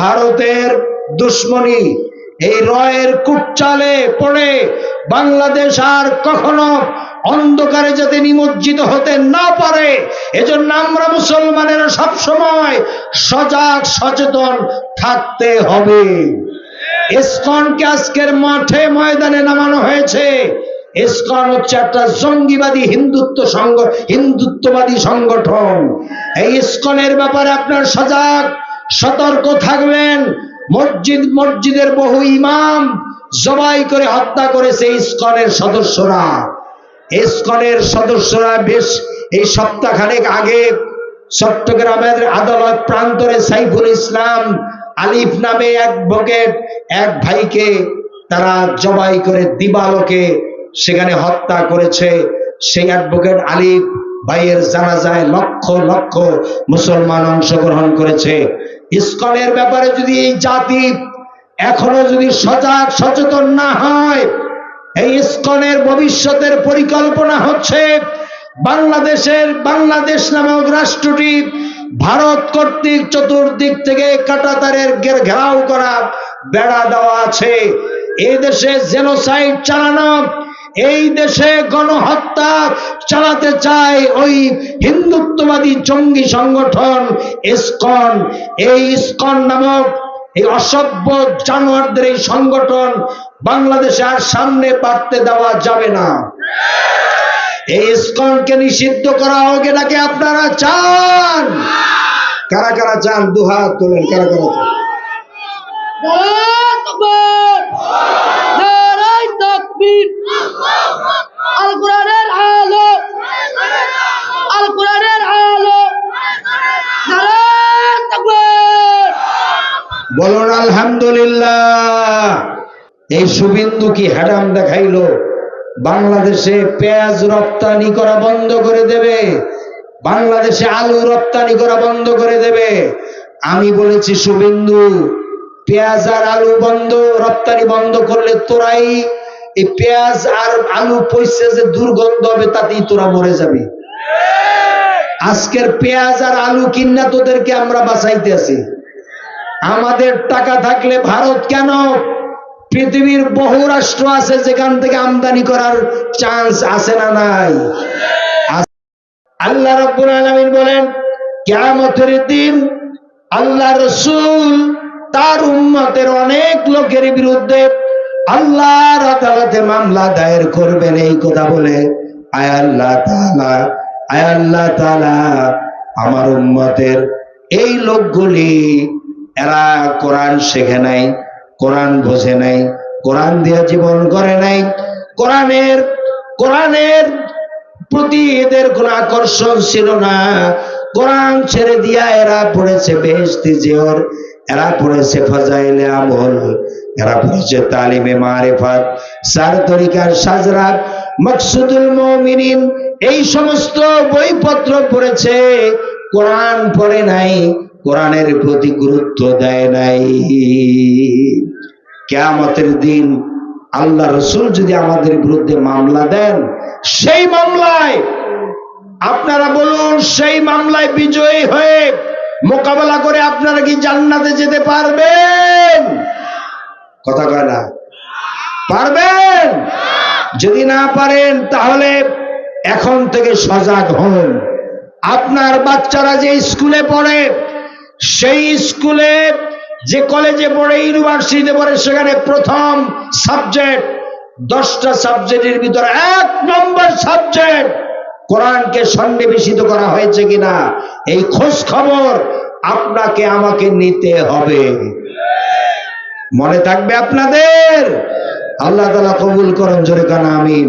ভারতের দুশ্মনী এই রয়ের কুটচালে পড়ে বাংলাদেশ আর কখনো অন্ধকারে যাতে নিমজ্জিত হতে না পারে, এজন্য আমরা মুসলমানেরা সবসময় সজাগ সচেতন থাকতে হবে। ইসকনকে আজকের মাঠে ময়দানে নামানো হয়েছে। ইসকন হচ্ছে একটা জঙ্গিবাদী হিন্দুত্ববাদী সংগঠন। এই ইসকনের ব্যাপারে আপনার সজাগ সতর্ক থাকবেন। মসজিদের বহু ইমাম জবাই করে হত্যা করেছে ইসকনের সদস্যরা। ইসকনের সদস্যরা বেশ এই সপ্তাহখানেক আগে চট্টগ্রামের আদালত প্রান্তরে সাইফুল ইসলাম আলিফ নামে এক ভাইকে তারা জবাই করে দিবালোকে সেখানে হত্যা করেছে। সেই অ্যাডভোকেট আলিফ ভাইয়ের জানাজায় লক্ষ লক্ষ মুসলমান অংশগ্রহণ করেছে। ইসকনের ব্যাপারে যদি এই জাতি এখনো যদি সজাগ সচেতন না হয়, এই ইসকনের ভবিষ্যতের পরিকল্পনা হচ্ছে বাংলাদেশ নামক রাষ্ট্রটি ভারত কর্তৃক চতুর্দিক থেকে কাঁটাতারের ঘেরাও করা বেড়া দেওয়া আছে। এই দেশে জেনোসাইড চালানো, এই দেশে গণহত্যা চালাতে চায় ওই হিন্দুত্ববাদী জঙ্গি সংগঠন ইসকন। এই ইসকন নামক এই অসভ্য জানোয়ারদের এই সংগঠন বাংলাদেশে আর সামনে বাড়তে দেওয়া যাবে না। এই ইসকনকে নিষিদ্ধ করা হোক, এটাকে আপনারা চান? কারা কারা চান? দুহাত তোলেন। কারা কারা চান? আল কোরআনের আলো, আল কোরআনের আলো, নারায়ে তাকবীর। বলুন আলহামদুলিল্লাহ। এই শুভেন্দু কি হ্যাডাম দেখাইলো? বাংলাদেশে পেঁয়াজ রপ্তানি করা বন্ধ করে দেবে, বাংলাদেশে আলু রপ্তানি করা বন্ধ করে দেবে। আমি বলেছি শুভেন্দু, পেঁয়াজ আর আলু রপ্তানি বন্ধ করলে তোরাই এই পেঁয়াজ আর আলু পয়সা যে দুর্গন্ধ হবে তাতেই তোরা মরে যাবি। আজকের পেঁয়াজ আর আলু কিনা তোদেরকে আমরা বাঁচাইতে আছি। আমাদের টাকা থাকলে ভারত কেন, পৃথিবীর বহু রাষ্ট্র আছে যেখান থেকে আমদানি করার চান্স আছে না নাই? আল্লাহ রাব্বুল আলামিন বলেন, কিয়ামতের দিন আল্লাহ রাসূল তার উম্মতের অনেক লোকের বিরুদ্ধে আল্লাহর আদালতে মামলা দায়ের করবেন। এই কথা বলে আয় আল্লাহ তাআলা আমার উম্মতের এই লোকগুলি এরা কোরআন শেখে নাই, কোরআন বোঝে নাই, কোরআন দিয়ে জীবন করে নাই, কোরআনের প্রতি এদের কোন আকর্ষণ ছিল না। কোরআন ছেড়ে দিয়া এরা পড়েছে বেহেশতি জিওর, এরা পড়েছে ফাজাইলে আমল, এরা পড়েছে তালিমে মারিফাত, চার তরিকার সাজরাত, মাকসুদুল মুমিনিন, এই সমস্ত বইপত্র পড়েছে, কোরআন পড়ে নাই, কোরআনের প্রতি গুরুত্ব দেয় নাই। কিয়ামতের দিন আল্লাহ রাসূল যদি আমাদের বিরুদ্ধে মামলা দেন, সেই মামলায় আপনারা বলুন, সেই মামলায় বিজয়ী হয়ে মোকাবেলা করে আপনারা কি জান্নাতে যেতে পারবেন? কথা কয় না? পারবেন? যদি না পারেন তাহলে এখন থেকে সজাগ হন। আপনার বাচ্চারা যে স্কুলে পড়ে, সেই স্কুলে যে কলেজে পড়ে, ইউনিভার্সিটিতে পড়ে, সেখানে প্রথম সাবজেক্ট 10টা সাবজেক্টের ভিতরে 1 নম্বর সাবজেক্ট কোরআনকে সন্নিবেশিত করা হয়েছে কিনা এই খোঁজ খবর আপনাকে আমাকে নিতে হবে। মনে থাকবে আপনাদের? আল্লাহ তাআলা কবুল করেন, জোরে কান আমিন।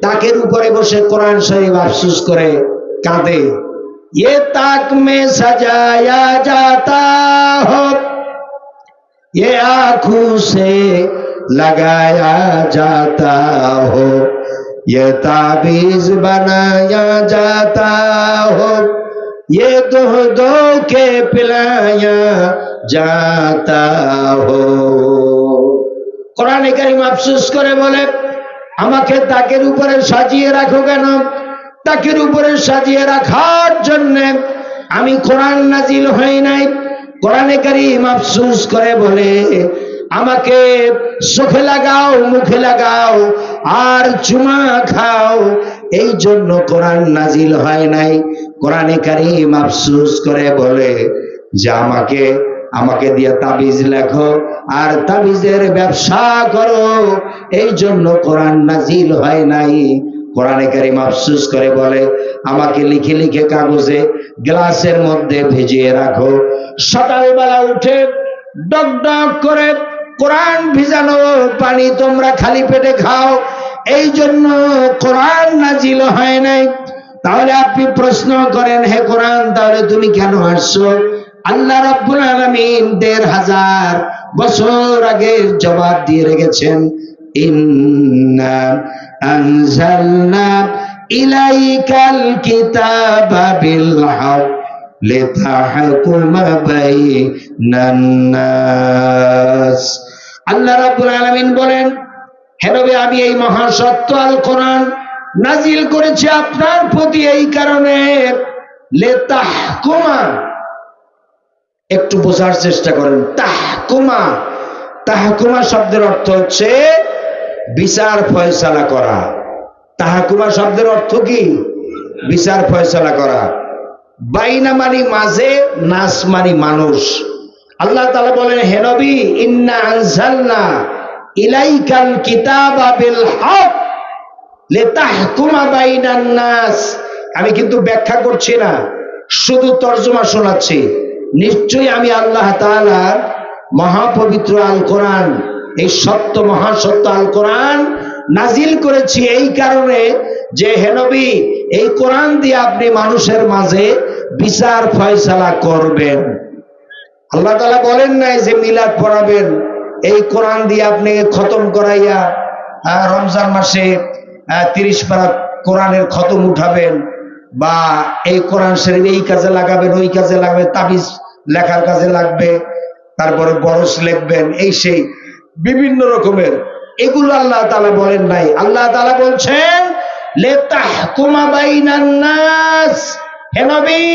তাকের উপরে বসে কোরআন শরীফ আফসোস করে কাঁদে। ये ताक में सजाया जाता हो, ये आंखों से लगाया जाता हो, ये ताबीज बनाया जाता हो, ये दो के पिलाया जाता हो। কোরআনে কারীম আফসোস করে বলে, আমাকে তাকের উপরে সাজিয়ে রাখো কেন? তাকের উপরে সাজিয়ে রাখার জন্য আমি কোরআন নাজিল হয় নাই, কোরআনে কারীম আফসোস করে বলে, আমাকে চোখে লাগাও, মুখে লাগাও, আর চুমা খাও, এই জন্য কোরআন নাজিল হয় নাই। কোরআনে কারীম আফসোস করে বলে যে আমাকে দিয়ে তাবিজ লেখো আর তাবিজের ব্যবসা করো, এই জন্য কোরআন নাজিল হয় নাই। কোরআনে কারীম আফসোস করে বলে, আমাকে লিখে লিখে কাগজে গ্লাসের মধ্যে ভিজিয়ে রাখো, সকালবেলা উঠে ডক ডক করে কোরআন ভিজানো পানি তোমরা খালি পেটে খাও, এই জন্য কোরআন নাজিল হয় নাই। তাহলে আপনি প্রশ্ন করেন, হে কোরআন তাহলে তুমি কেন আসছো? আল্লাহ রাব্বুল আলামিন ১৫০০ বছর আগে জবাব দিয়ে রেখেছেন, ইন্না আনজালনা ইলাইকাল কিতাবা বিল হক লিতাহকুমা বাইনান নাস। আল্লাহ রাব্বুল আলামিন বলেন, হে নবী, আমি এই মহাসত্য আল কোরআন নাজিল করেছি আপনার প্রতি এই কারণে, লিতাহকুমা, একটু বোঝার চেষ্টা করেন, তাহকুমা, তাহকুমা শব্দের অর্থ হচ্ছে বিচার ফয়সালা করা। তাহকুমা শব্দের অর্থ কি? বিচার ফয়সালা করা। বাইনা মানি মাঝে, নাস মানি মানুষ। আল্লাহ তাআলা বলেন, হে নবী, ইন্না আনজালনা ইলাইকাল কিতাবা বিল হক লিতাহকুমা বাইনান নাস। আমি কিন্তু ব্যাখ্যা করছি না, শুধু তরজমা শোনাচ্ছি। নিশ্চয়ই আমি আল্লাহ তাআলা মহাপবিত্র আল কোরআন, এই সত্য মহাসত্য আল কোরআন নাজিল করেছি এই কারণে যে হে নবী, এই কোরআন দিয়ে আপনি মানুষের মাঝে বিচার ফয়সালা করবেন। আল্লাহ তাআলা বলেন নাই যে মিলাদ পড়াবেন, এই কোরআন দিয়ে আপনি খতম করাইয়া রমজান মাসে 30 পারা কোরআনের খতম উঠাবেন, বা এই কোরআন শরীফ এই কাজে লাগাবেন, ওই কাজে লাগাবেন, তাবিজ লেখার কাজে লাগবে, তারপরে বরস লিখবেন, এই সেই বিভিন্ন রকমের, এগুলো আল্লাহ তাআলা বলেন নাই। আল্লাহ তাআলা বলছেন লিতাহকুমা বাইনান নাস, হে নবী,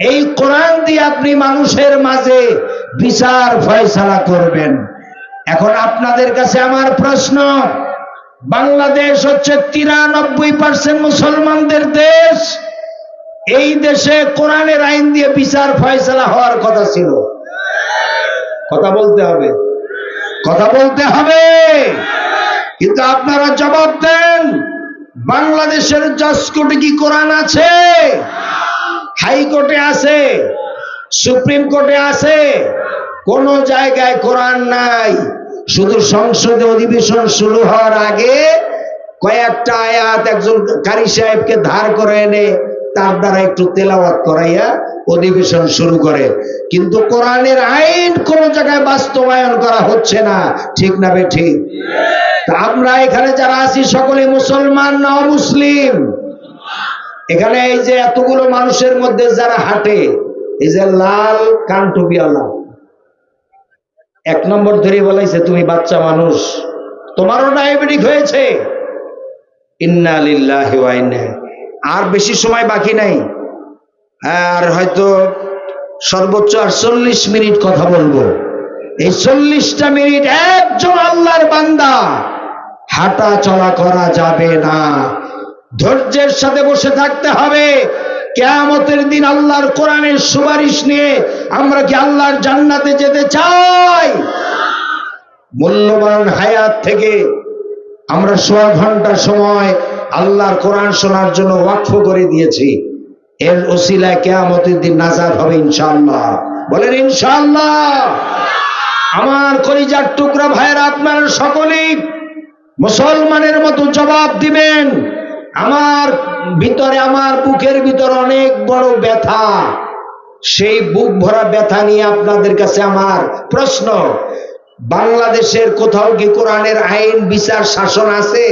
এই কোরআন দিয়ে আপনি মানুষের মাঝে বিচার ফয়সালা করবেন। এখন আপনাদের কাছে আমার প্রশ্ন, বাংলাদেশ হচ্ছে 93% মুসলমানদের দেশ। এই দেশে কোরআনের আইন দিয়ে বিচার ফয়সালা হওয়ার কথা ছিল। কথা বলতে হবে, কথা বলতে হবে। কিন্তু আপনারা জবাব দেন, বাংলাদেশের জজ কোর্টে কি কোরআন আছে? হাইকোর্টে আছে, সুপ্রিম কোর্টে আছে, কোন জায়গায় কোরআন নাই। শুধু সংসদে অধিবেশন শুরু হওয়ার আগে কয়েকটা আয়াত একজন কারি সাহেবকে ধার করে এনে তার দ্বারা একটু তেলাওয়াত করাইয়া অধিবেশন শুরু করে, কিন্তু কোরআনের আইন কোন জায়গায় বাস্তবায়ন করা হচ্ছে না। ঠিক না বেঠিক? আমরা এখানে যারা আছি সকলে মুসলমান না অমুসলিম? এখানে এই যে এতগুলো মানুষের মধ্যে যারা হাঁটে, এই যে লাল কানটুপিওয়ালা, 1 নম্বর ধরে বলাইছে, তুমি বাচ্চা মানুষ, তোমারও ডায়াবেটিক হয়েছে। ইন্না লিল্লাহি ওয়া ইন্না, আর বেশি সময় বাকি নাই, আর হয়তো সর্বোচ্চ 40 মিনিট কথা বলবো। এই 40টা মিনিট একজন আল্লাহর বান্দা হাঁটা চলা করা যাবে না, ধৈর্যের সাথে বসে থাকতে হবে। কিয়ামতের দিন আল্লাহর কোরআনের সুপারিশ নিয়ে আমরা কি আল্লাহর জান্নাতে যেতে চাই? মূল্যবান হায়াত থেকে আমরা 1.5 ঘন্টা সময় আল্লাহর কোরআন শোনার জন্য ওয়াকফ করে দিয়েছি। এর ওসিলায় কিয়ামতের দিন নাজাত হবে ইনশাআল্লাহ। বলেন ইনশাআল্লাহ। আমার কলিজার টুকরা ভাইয়েরা, আপনারা সকলেই মুসলমানের মতো জবাব দিবেন। আমার ভিতরে, আমার বুকের ভিতরে অনেক বড় ব্যথা, সেই বুক ভরা ব্যথা নিয়ে আপনাদের কাছে আমার প্রশ্ন, বাংলাদেশের কোথাও কি কোরআনের আইন বিচার শাসন আছে?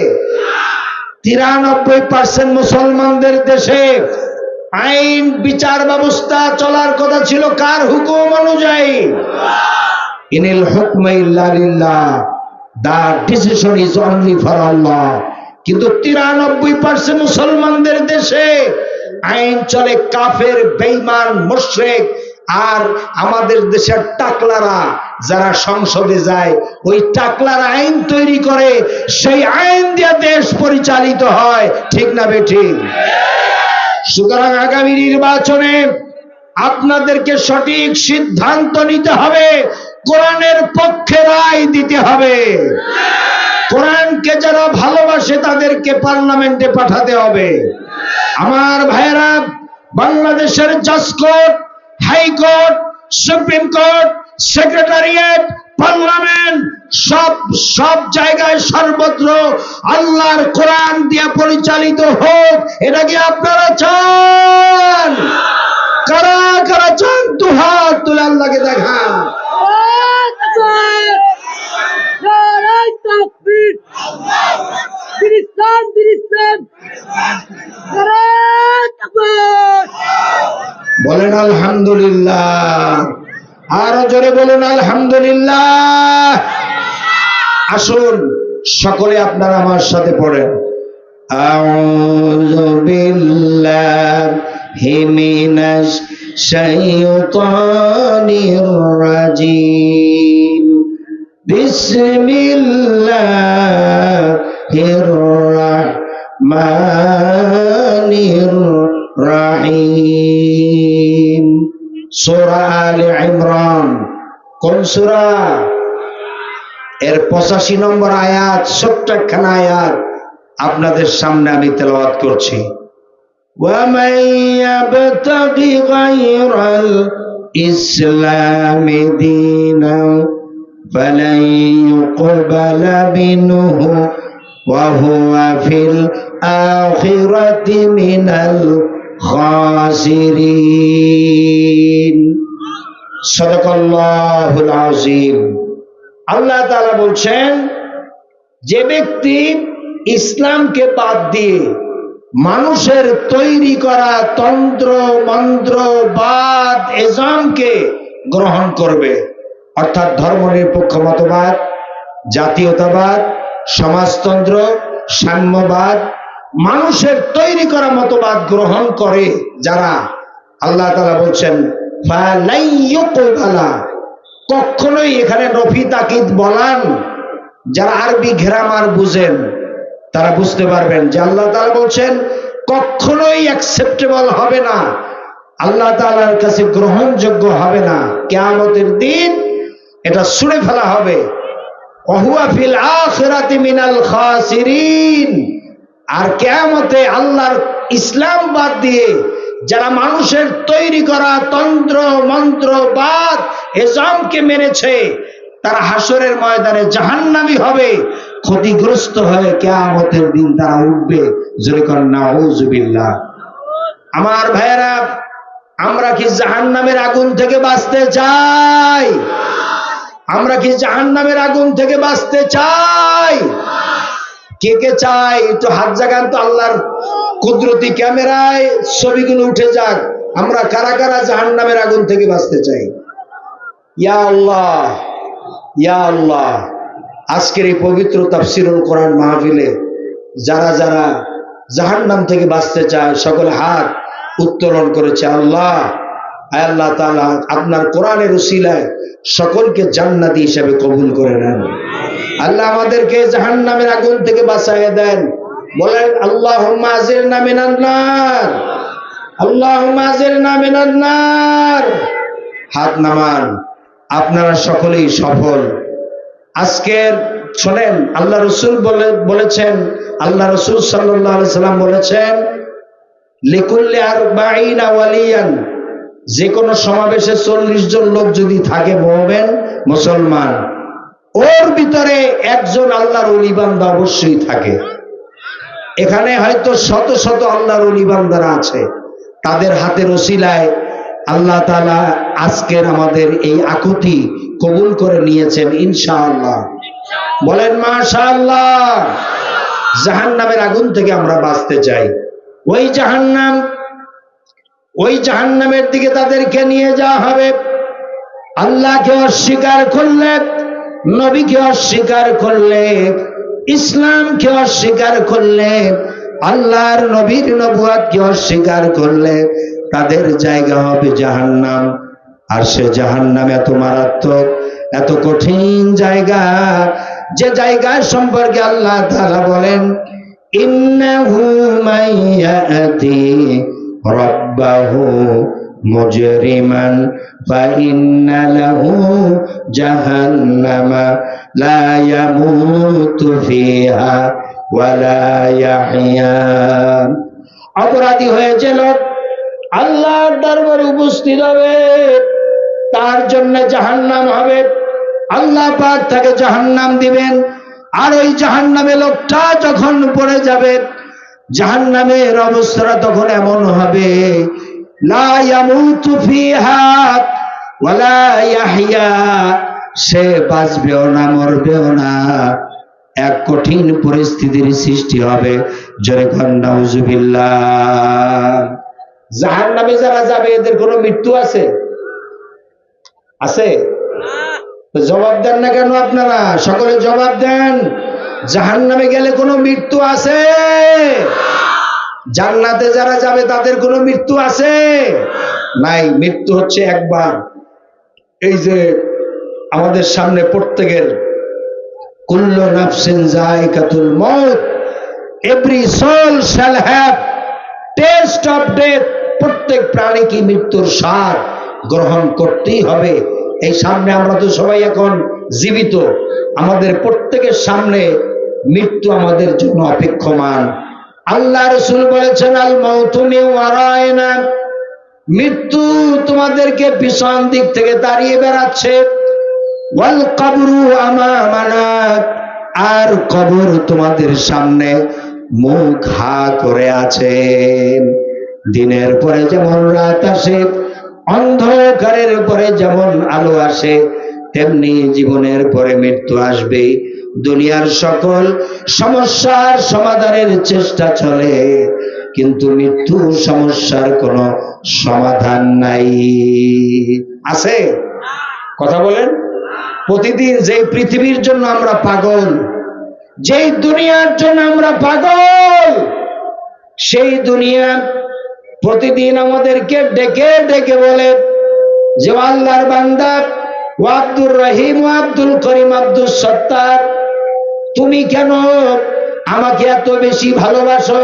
93% মুসলমানদের দেশে আইন বিচার ব্যবস্থা চলার কথা ছিল কার হুকুম অনুযায়ী? ইনিল হুকমা ইল্লা লিল্লাহ, দা ডিসিশন ইজ অনলি ফর আল্লাহ। কিন্তু 93% মুসলমানদের দেশে আইন চলে কাফের, বেঈমান, মুশরিক, আর আমাদের দেশের টাকলারা যারা সংসদে যায় ওই টাকলার আইন তৈরি করে, সেই আইন দিয়ে দেশ পরিচালিত হয়, ঠিক না বেঠিক? সুতরাং আগামী নির্বাচনে আপনাদেরকে সঠিক সিদ্ধান্ত নিতে হবে, কোরআনের পক্ষে রায় দিতে হবে। কোরআনকে যারা ভালোবাসে তাদেরকে পার্লামেন্টে পাঠাতে হবে। আমার ভাইয়েরা, বাংলাদেশের জাজ court, high court, supreme court, secretariat, parliament সব জায়গায় সর্বত্র আল্লাহর কোরআন দিয়ে পরিচালিত হোক, এটা কি আপনারা চান? কারা কারা চান? দুহাত তুলে আল্লাহকে দেখান। বলেন আলহামদুলিল্লাহ, আরো জোরে বলুন আলহামদুলিল্লাহ। আসুন সকলে আপনারা আমার সাথে পড়েন, আউযু বিল্লাহি মিনাশ শাইতানির রাজিম, বিসমিল্লাহির রাহমানির রাহিম। সূরা আলে ইমরান। কোন সূরা? এর 85 নম্বর আয়াত, ছোট্ট একখানা আয়াত আপনাদের সামনে আমি তেলাওয়াত করছি। وَمَن يَبْتَغِ غَيْرَ الْإِسْلَامِ دِينًا فَلَن يُقْبَلَ مِنْهُ وَهُوَ فِي الْآخِرَةِ مِنَ الْخَاسِرِينَ। সাদাকাল্লাহুল আযীম। আল্লাহ তাআলা বলছেন, যে ব্যক্তি ইসলামকে বাদ দিয়ে মানুষের তৈরি করা তন্ত্র মন্ত্র বাদ এজামকে গ্রহণ করবে, অর্থাৎ ধর্মনিরপেক্ষ মতবাদ, জাতীয়তাবাদ, সমাজতন্ত্র, সাম্যবাদ, মানুষের তৈরি করা মতবাদ গ্রহণ করে যারা, আল্লাহ তাআলা বলছেন ফালাই ইউকবালা, কখনোই, এখানে নফি তাকিদ বলান, যারা আরবি গ্রামার বুঝেন তারা বুঝতে পারবেন যে আল্লাহ তাআলা বলছেন কখনোই অ্যাকসেপ্টেবল হবে না, আল্লাহ তাআলার কাছে গ্রহণযোগ্য হবে না। কিয়ামতের দিন এটা ছুঁড়ে ফেলা হবে। ওয়াহুয়া ফিল আখিরাতি মিনাল খাসিরিন। আর কিয়ামতে আল্লাহর ইসলাম বাদ দিয়ে যারা মানুষের তৈরি করা তন্ত্র মন্ত্র বাদ এজামকে মেনেছে, তারা হাসরের ময়দানে জাহান্নামী হবে, ক্ষতিগ্রস্ত হয়ে কিয়ামতের দিন তারা উঠবে। জোরে কর নাউযুবিল্লাহ। আমার ভাইয়েরা, আমরা কি জাহান্নামের আগুন থেকে বাঁচতে চাই? আমরা কি জাহান্নামের আগুন থেকে বাঁচতে চাই? কে কে চাই? একটু হাত জাগান তো, আল্লাহর কুদরতি ক্যামেরায় ছবিগুলো উঠে যাক। আমরা কারা কারা জাহান্নামের আগুন থেকে বাঁচতে চাই? ইয়া আল্লাহ, ইয়া আল্লাহ। আজকের এই পবিত্র তাফসীরুল কোরআন মাহফিলে যারা যারা জাহান্নাম থেকে বাঁচতে চায় সকলে হাত উত্তোলন করেছে। আল্লাহ, আল্লাহ তাআলা আপনার কোরআনের উসিলায় সকলকে জান্নাতি হিসেবে কবুল করে নেন। আল্লাহ আমাদেরকে জাহান্নামের আগুন থেকে বাঁচাইয়া দেন। বলেন আল্লাহুম্মা আজিরনা মিনান নার, আল্লাহুম্মা আজিরনা মিনান নার। হাত নামান, আপনারা সকলেই সফল। আজকের শোনেন, আল্লাহ রসুল বলেছেন, আল্লাহ রসুল সাল্লাল্লাহু আলাইহি সাল্লাম বলেছেন, লিকুল্লি আরবাঈনা ওয়ালিয়ান, যে কোনো সমাবেশে 40 জন লোক যদি থাকে মুমিন মুসলমান, ওর ভিতরে একজন আল্লাহর ওলি বান্দা অবশ্যই থাকে। এখানে হয়তো শত শত আল্লাহর ওলি বান্দারা আছে, তাদের হাতের ওসিলায় আল্লাহ তাআলা আজকের আমাদের এই আকুতি কবুল করে নিয়েছেন ইনশাআল্লাহ। বলেন মাশাআল্লাহ। জাহান্নামের আগুন থেকে আমরা বাঁচতে চাই। ওই জাহান্নামের দিকে তাদেরকে নিয়ে যাওয়া হবে। আল্লাহকে অস্বীকার করলে, নবীকে অস্বীকার করলে, ইসলামকে অস্বীকার করলে, আল্লাহর নবীর নবুয়তকে অস্বীকার করলে তাদের জায়গা হবে জাহান্নাম। আর সে জাহান্নাম এত মারাত্মক, এত কঠিন জায়গা, যে জায়গা সম্পর্কে আল্লাহ তাআলা বলেন ইন্নাহু মাইয়াতি রাব্বাহু মুজরিমান ফাইন্না লাহু জাহান্নামা লা ইয়ামুতু ফিহা ওয়ালা ইয়াহইয়া। অপরাধী হয়েছে লোক আল্লাহর দরবারে উপস্থিত হবে, তার জন্য জাহান্নাম হবে, আল্লাহ পাক তাকে জাহান্নাম দিবেন। আর ওই জাহান্নামে লোকটা যখন পড়ে যাবে, জাহান্নামের অবস্থা তখন এমন হবে লা ইয়ামুতু ফিহা ওয়ালা ইয়াহইয়া, সে বাঁচবেও না মরবেও না, এক কঠিন পরিস্থিতির সৃষ্টি হবে। জোরে কোন নাউজুবিল্লাহ। জাহান্নামে যারা যাবে এদের কোনো মৃত্যু আছে? আছে? তো জবাব দেন না কেন আপনারা? সকলে জবাব দেন। জাহান্নামে গেলে কোনো মৃত্যু আছে? জান্নাতে যারা যাবে তাদের কোনো মৃত্যু আছে? নাই। মৃত্যু হচ্ছে একবার। এই যে আমাদের সামনে প্রত্যেকের কুল্লু নাফসিন যায়কাতুল মউত, every soul shall have taste of death. প্রত্যেক প্রাণী কি মৃত্যুর স্বাদ গ্রহণ করতেই হবে। এই সামনে আমরা তো সবাই এখন জীবিত, আমাদের প্রত্যেকের সামনে মৃত্যু আমাদের জন্য অপেক্ষমান। আল্লাহ রাসূল বলেছেন আল মাউতু মিন ওয়ারাইনা, মৃত্যু তোমাদেরকে পিছন দিক থেকে দাঁড়িয়ে বেড়াচ্ছে। ওয়াল কবরু আমামানা, আর কবর তোমাদের সামনে মুখ হা করে আছে। দিনের পরে যেমন রাত আসে, অন্ধকারের পরে যেমন আলো আসে, তেমনি জীবনের পরে মৃত্যু আসবে। দুনিয়ার সকল সমস্যার সমাধানের চেষ্টা চলে, কিন্তু মৃত্যু সমস্যার কোনো সমাধান নাই। আছে? কথা বলেন। প্রতিদিন যেই পৃথিবীর জন্য আমরা পাগল, যেই দুনিয়ার জন্য আমরা পাগল, সেই দুনিয়া প্রতিদিন আমাদেরকে ডেকে ডেকে বলে যে আল্লাহর বান্দা ও আব্দুর রহিম ও আব্দুল করিম আব্দুল সত্তার, তুমি কেন আমাকে এত বেশি ভালোবাসো?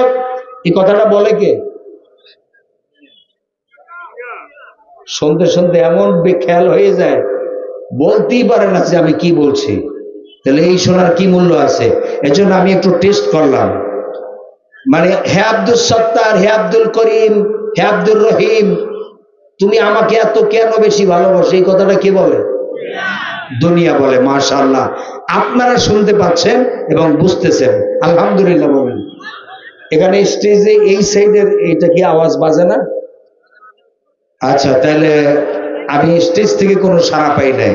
এই কথাটা বলে কে? শুনতে শুনতে এমন বেখেয়াল হয়ে যায়, বলতেই পারে না যে আমি কি বলছি। তাহলে এই শোনার কি মূল্য আছে? এজন্য আমি একটু টেস্ট করলাম। মানে হে আব্দুল সত্তার, হে আব্দুল করিম, হে আব্দুর রহিম, তুমি আমাকে এত কেন বেশি ভালোবাসো? এই কথাটা কে বলে? দুনিয়া বলে। মাশাআল্লাহ, আপনারা শুনতে পাচ্ছেন এবং বুঝতেছেন, আলহামদুলিল্লাহ বলেন। এখানে স্টেজে এই সাইডের এইটা কি আওয়াজ বাজে না? আচ্ছা, তাহলে আমি স্টেজ থেকে কোনো সাড়া পাই নাই।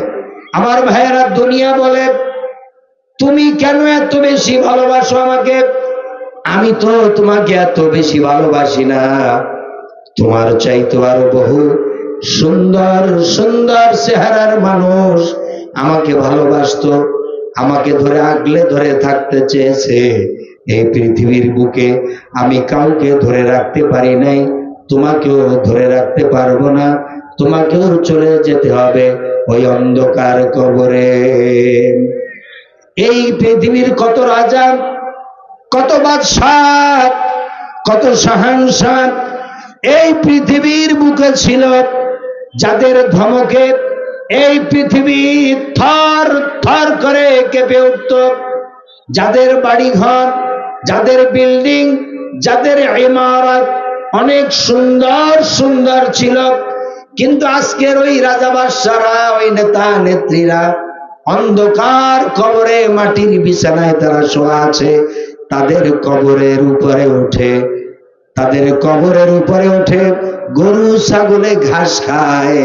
আমার ভাইয়েরা, দুনিয়া বলে তুমি কেন এত বেশি ভালোবাসো আমাকে? আমি তো তোমাকে এত বেশি ভালোবাসি না, তোমার চাইতো আরো বহু সুন্দর সুন্দর চেহারার মানুষ আমাকে ভালোবাসতো, আমাকে ধরে আগলে ধরে থাকতে চেয়েছে। এই পৃথিবীর বুকে আমি কাউকে ধরে রাখতে পারি নাই, তোমাকেও ধরে রাখতে পারবো না, তোমাকেও চলে যেতে হবে ওই অন্ধকার কবরে। এই পৃথিবীর কত রাজা, কত বাদশাহ, কত শাহানশাহ এই পৃথিবীর বুকে ছিল, যাদের ধমকে এই পৃথিবী থর থর করে কেঁপে উঠত, যাদের বাড়িঘর, যাদের বিল্ডিং, যাদের ইমারত অনেক সুন্দর সুন্দর ছিল। কিন্তু আজকের ওই রাজা বাদশারা, ওই নেতা নেত্রীরা অন্ধকার কবরে মাটির বিছানায় তারা শোয়া আছে। তাদের কবরের উপরে উঠে, তাদের কবরের উপরে উঠে গরু ছাগলে ঘাস খায়,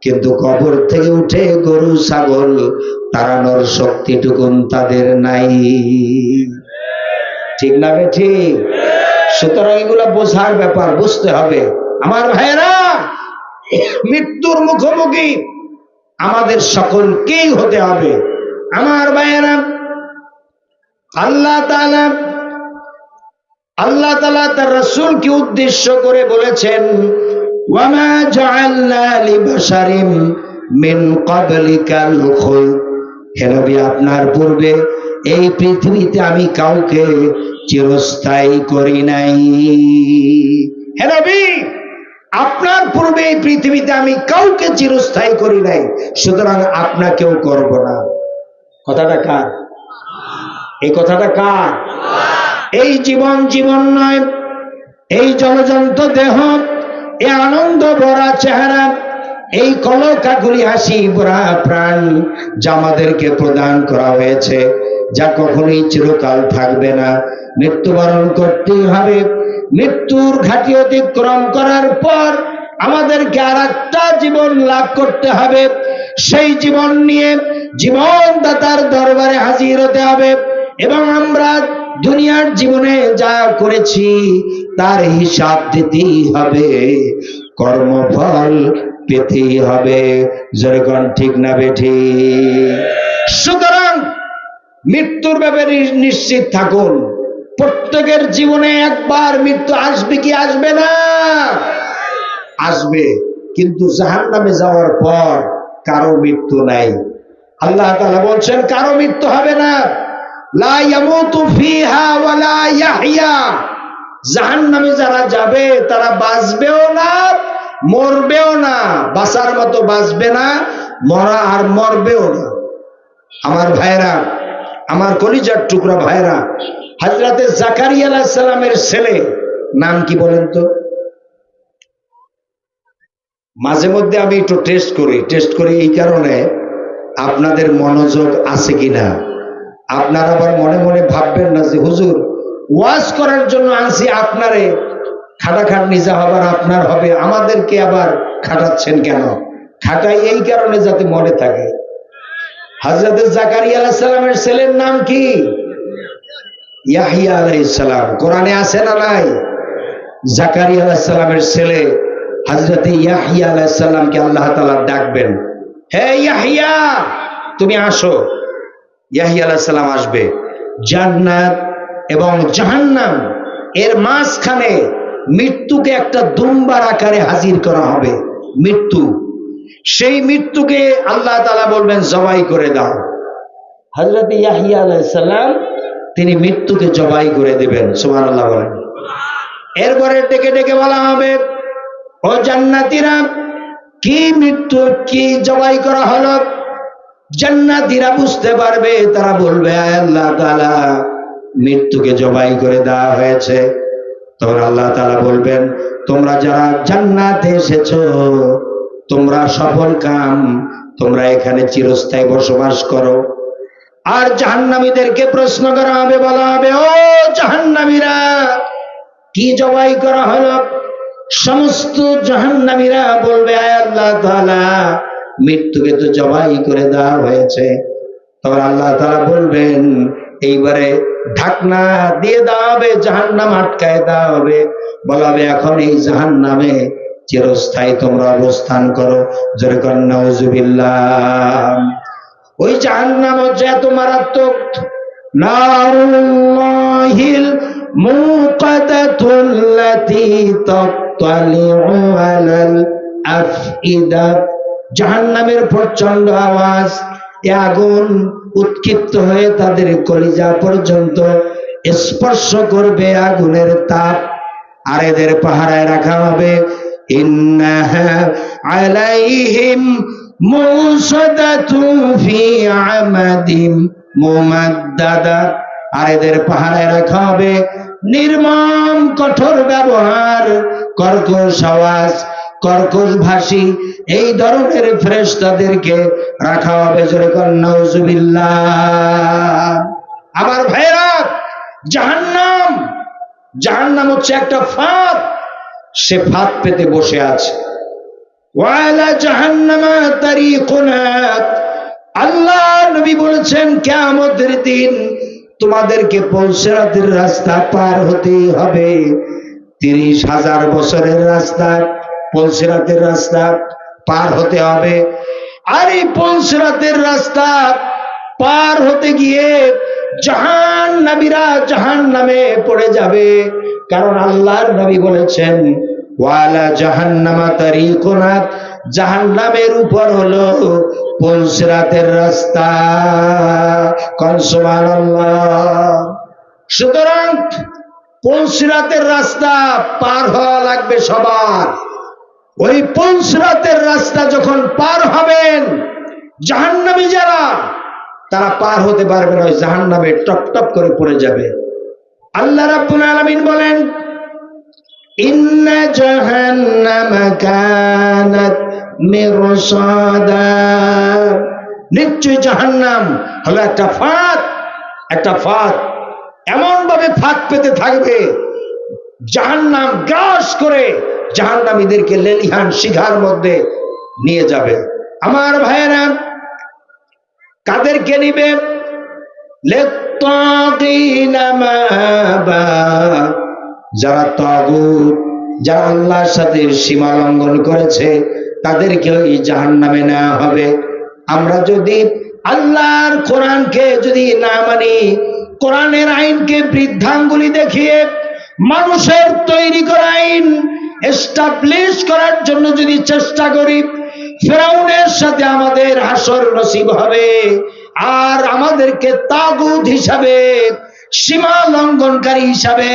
কিন্তু কবর থেকে উঠে গরু ছাগল তাড়ানোর শক্তিটুকুন তাদের নাই। ঠিক না ঠিক? সুতরাং এগুলা বোঝার ব্যাপার, বুঝতে হবে। আমার ভাইয়েরা, মৃত্যুর মুখোমুখি আমাদের সকলকেই হতে হবে। আমার ভাইয়েরা, আল্লাহ তাআলা তার রাসূলকে উদ্দেশ্য করে বলেছেন ওয়ামা জাআলনা লিবাশারিন মিন ক্বাবলিকাল খুলদ, হে নবী আপনার পূর্বে এই পৃথিবীতে আমি কাউকে চিরস্থায়ী করি নাই। হে নবী আপনার পূর্বে এই পৃথিবীতে আমি কাউকে চিরস্থায়ী করি নাই, সুতরাং আপনাকেও করব না। কথাটা কার? এই কথাটা কার? এই জীবন জীবন নয়, এই জলজন্ত দেহ, এই আনন্দ ভরা চেহারা, এই কলকাকুলি হাসি ভরা প্রাণ যা আমাদেরকে প্রদান করা হয়েছে, যা কখনোই চিরকাল থাকবে না, মৃত্যুবরণ করতেই হবে। মৃত্যুর ঘাটি অতিক্রম করার পর আমাদেরকে আর একটা জীবন লাভ করতে হবে। সেই জীবন নিয়ে জীবনদাতার দরবারে হাজির হতে হবে এবং আমরা দুনিয়ার জীবনে যা করেছি তার হিসাব দিতেই হবে, কর্মফল পেতেই হবে। যেরকম ঠিক না বেঠি? সুতরাং মৃত্যুর ব্যাপারে নিশ্চিত থাকুন, প্রত্যেকের জীবনে একবার মৃত্যু আসবে কি আসবে না? আসবে, কিন্তু জাহান্নামে যাওয়ার পর কারো মৃত্যু নাই। আল্লাহ তাআলা বলছেন কারো মৃত্যু হবে না। লা ইয়ামুতু ফিহা ওয়া লা ইয়াহইয়া, জাহান্নামে যারা যাবে তারা বাঁচবেও না মরবেও না, বাঁচার মতো বাঁচবে না, মরা আর মরবেও না। আমার ভাইরা, আমার কলিজার টুকরা ভাইরা, হযরতে জাকারিয়া আলাইহিস সালামের ছেলে নাম কি বলেন তো? মাঝে মধ্যে আমি একটু টেস্ট করি এই কারণে আপনাদের মনোযোগ আছে কিনা। আপনারা আবার মনে মনে ভাববেন না যে হুজুর ওয়াজ করার জন্য আনছি, আপনারে খাটাখাটনি যা হবার আপনার হবে, আমাদেরকে আবার খাটাচ্ছেন কেন? খাটাই এই কারণে যাতে মনে থাকে। হযরতে জাকারিয়া আলাইহিস সালামের ছেলের নাম কি? ইয়াহইয়া আলাইহিস সালাম। কোরআনে আছে না নাই? জাকারিয়া আলাইহিস সালামের ছেলে হযরতে ইয়াহইয়া আলাইহিস সালামকে আল্লাহ তাআলা ডাকবেন, হে ইয়াহইয়া তুমি আসো। ইয়াহইয়া আলাইহিস সালাম আসবে। জান্নাত এবং জাহান্নাম এর মাঝখানে মৃত্যুকে একটা দুম্বার আকারে হাজির করা হবে। মৃত্যু, সেই মৃত্যুকে আল্লাহ তাআলা বলবেন জবাই করে দাও। হযরত ইয়াহইয়া আলাইহিস সালাম তিনি মৃত্যুকে জবাই করে দেবেন। সুবহানাল্লাহ বলেন। এরপরে ডেকে ডেকে বলা হবে, ও জান্নাতীরা, কি মৃত্যু, কি জবাই করা হলো? জান্নাতীরা বুঝতে পারবে, তারা বলবে আয় আল্লাহ তাআলা মৃত্যুকে জবাই করে দেওয়া হয়েছে। তখন আল্লাহ তাআলা বলবেন, তোমরা যারা জান্নাতে এসেছো তোমরা সফল কাম, তোমরা এখানে চিরস্থায়ী বসবাস করো। আর জাহান্নামীদেরকে প্রশ্ন করা হবে, বলা হবে, ও জাহান্নামীরা কি জবাই করা হলো? সমস্ত জাহান্নামীরা বলবে আয় আল্লাহ তাআলা মৃত্যুকে তো জবাই করে দেওয়া হয়েছে। তখন আল্লাহ তাআলা বলবেন, এইবারে ঢাকনা দিয়ে দেওয়া হবে, জাহান্নাম আটকায় দেওয়া হবে, বলা হবে এখন এই জাহান্নামে চিরস্থায়ী তোমরা অবস্থান করো। জোরে কর নাউজুবিল্লাহ। ওই জাহান্নাম হচ্ছে এত মারাত্মক, নারুল্লাহিল মুকাদাতুল্লাতী তাত্তালিউ আলাল আফইদা, জাহান্নামের প্রচন্ড আওয়াজ, এ আগুন উৎক্ষিপ্ত হয়ে তাদের কলিজা পর্যন্ত স্পর্শ করবে আগুনের তাপ। আর এদের পাহারায় রাখা হবে, ইন্নাহা আলাইহিম মুসাদাতুন ফি আমাদিম মুমাদ্দাদা, আর এদের পাহারায় রাখা হবে নির্মম কঠোর ব্যবহার, কর্কশ আওয়াজ, কর্কশ ভাষী এই ধরনের ফেরেশতাদেরকে রাখা হবে। জোরে কর নাউজুবিল্লাহ। আমার ভাইরা, জাহান্নাম, জাহান্নাম হচ্ছে একটা ফাঁদ, সে ফাঁদ পেতে বসে আছে। ওয়ালা জাহান্নামা তারিকুনা, আল্লাহ নবী বলেছেন কিয়ামতের দিন তোমাদেরকে পৌলসিরাতের রাস্তা পার হতেই হবে। 30,000 বছরের রাস্তা, পৌলসিরাতের রাস্তা পার হতে হবে। আর এই পৌলসিরাতের রাস্তা পার হতে গিয়ে জাহান্নামীরা জাহান্নামে পড়ে যাবে। কারণ আল্লাহর নবী বলেছেন ওয়ালা জাহান্নামা তারিকুনাত, জাহান্নামের উপর হলো পুলসিরাতের রাস্তা। কোন সুবহানাল্লাহ। সুতরাং পুলসিরাতের রাস্তা পার হওয়া লাগবে সবার। ওই পুলসিরাতের রাস্তা যখন পার হবেন, জাহান্নামী যারা তারা পার হতে পারবে না, ওই জাহান্নামে টপ টপ করে পড়ে যাবে। আল্লাহ রাব্বুল আলামিন বলেন, ইন্না জাহান্নামা কানাত মিরসাদা, নিশ্চয় জাহান্নাম হলো একটা ফাঁদ, একটা ফাঁদ। এমন ভাবে ফাঁদ পেতে থাকবে, জাহান্নাম গ্রাস করে জাহান্নামীদেরকে লেলিহান শিখার মধ্যে নিয়ে যাবে। আমার ভাইয়েরা, কাদেরকে নিবে? লিত্তাগিনা মাবা, যারা তাগুত, যারা আল্লাহর সাথে সীমা লঙ্ঘন করেছে, তাদেরকে ওই জাহান্নামে নেওয়া হবে। আমরা যদি আল্লাহর কোরআনকে যদি না মানি, কোরআনের আইনকে বৃদ্ধাঙ্গুলি দেখিয়ে মানুষের তৈরি করা আইন এস্টাবলিশ করার জন্য যদি চেষ্টা করি, ফেরাউনের সাথে আমাদের হাসর নসিব হবে। আর আমাদেরকে তাগুত হিসাবে, সীমা লঙ্ঘনকারী হিসাবে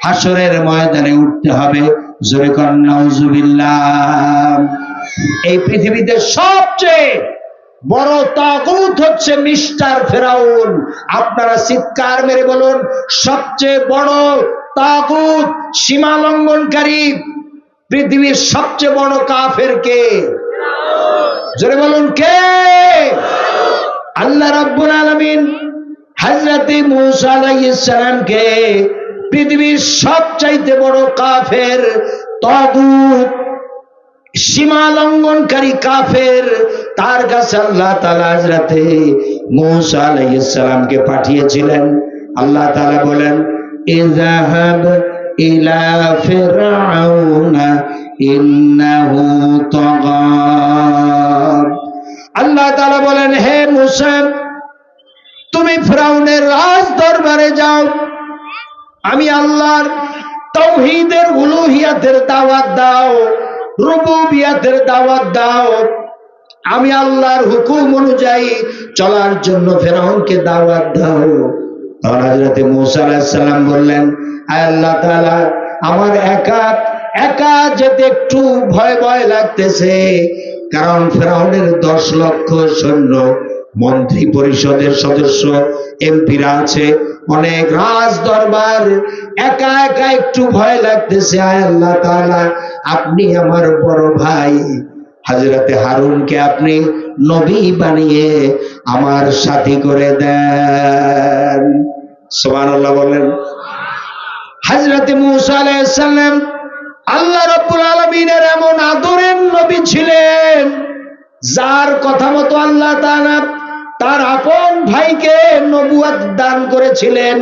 হাসরের ময়দানে উঠতে হবে। জোরে কর নাউজুবিল্লাহ। এই পৃথিবীতে সবচেয়ে বড় তাগুত হচ্ছে মিস্টার ফেরাউন। আপনারা চিৎকার মেরে বলুন, সবচেয়ে বড় তাগুত, সীমা লঙ্ঘনকারী, পৃথিবীর সবচেয়ে বড় কাফের কে? জোরে বলুন, কে? আল্লাহ রাব্বুল আলামিন হযরত মূসা আলাইহিস সালামকে পৃথিবীর সবচাইতে বড় কাফের, তাগুত, সীমা লঙ্ঘনকারী কাফের, তার কাছে আল্লাহ তাআলা হযরত মূসা আলাইহিস সালামকে পাঠিয়েছিলেন। আল্লাহ তাআলা বলেন, ইযহাব ইলা ফিরআউনা ইন্নাহু তাগা। আল্লাহ তাআলা বলেন, হে মূসা, তুমি ফিরআউনের রাজ দরবারে যাও, আমি আল্লাহর তাওহীদের উলুহিয়াতের দাওয়াত দাও, রুবুবিয়াতের দাওয়াত দাও, আমি আল্লাহর হুকুম অনুযায়ী চলার জন্য ফিরআউনকে দাওয়াত দাও। হযরত মূসা আলাইহিস সালাম বললেন, আয় আল্লাহ তাআলা, আমার একা একা যেতে একটু ভয় ভয় লাগতেছে, কারণ ফিরআউনের 10 লক্ষ সৈন্য, মন্ত্রী পরিষদের সদস্য, এমপিরা আছে, অনেক রাজ দরবার, একা একা একটু ভয় লাগতেছে। আয় আল্লাহ তাআলা, আপনি আমার বড় ভাই হযরতে হারুনকে আপনি নবী বানিয়ে আমার সাথী করে দেন। সুবহানাল্লাহ বলেন। হযরতে মূসা আলাইহিস সালাম আল্লাহ রাব্বুল আলামিনের এমন আদরের নবী ছিলেন, যার কথা মতো আল্লাহ তাআলা তার আপন ভাইকে নবুয়ত দান করেছিলেন,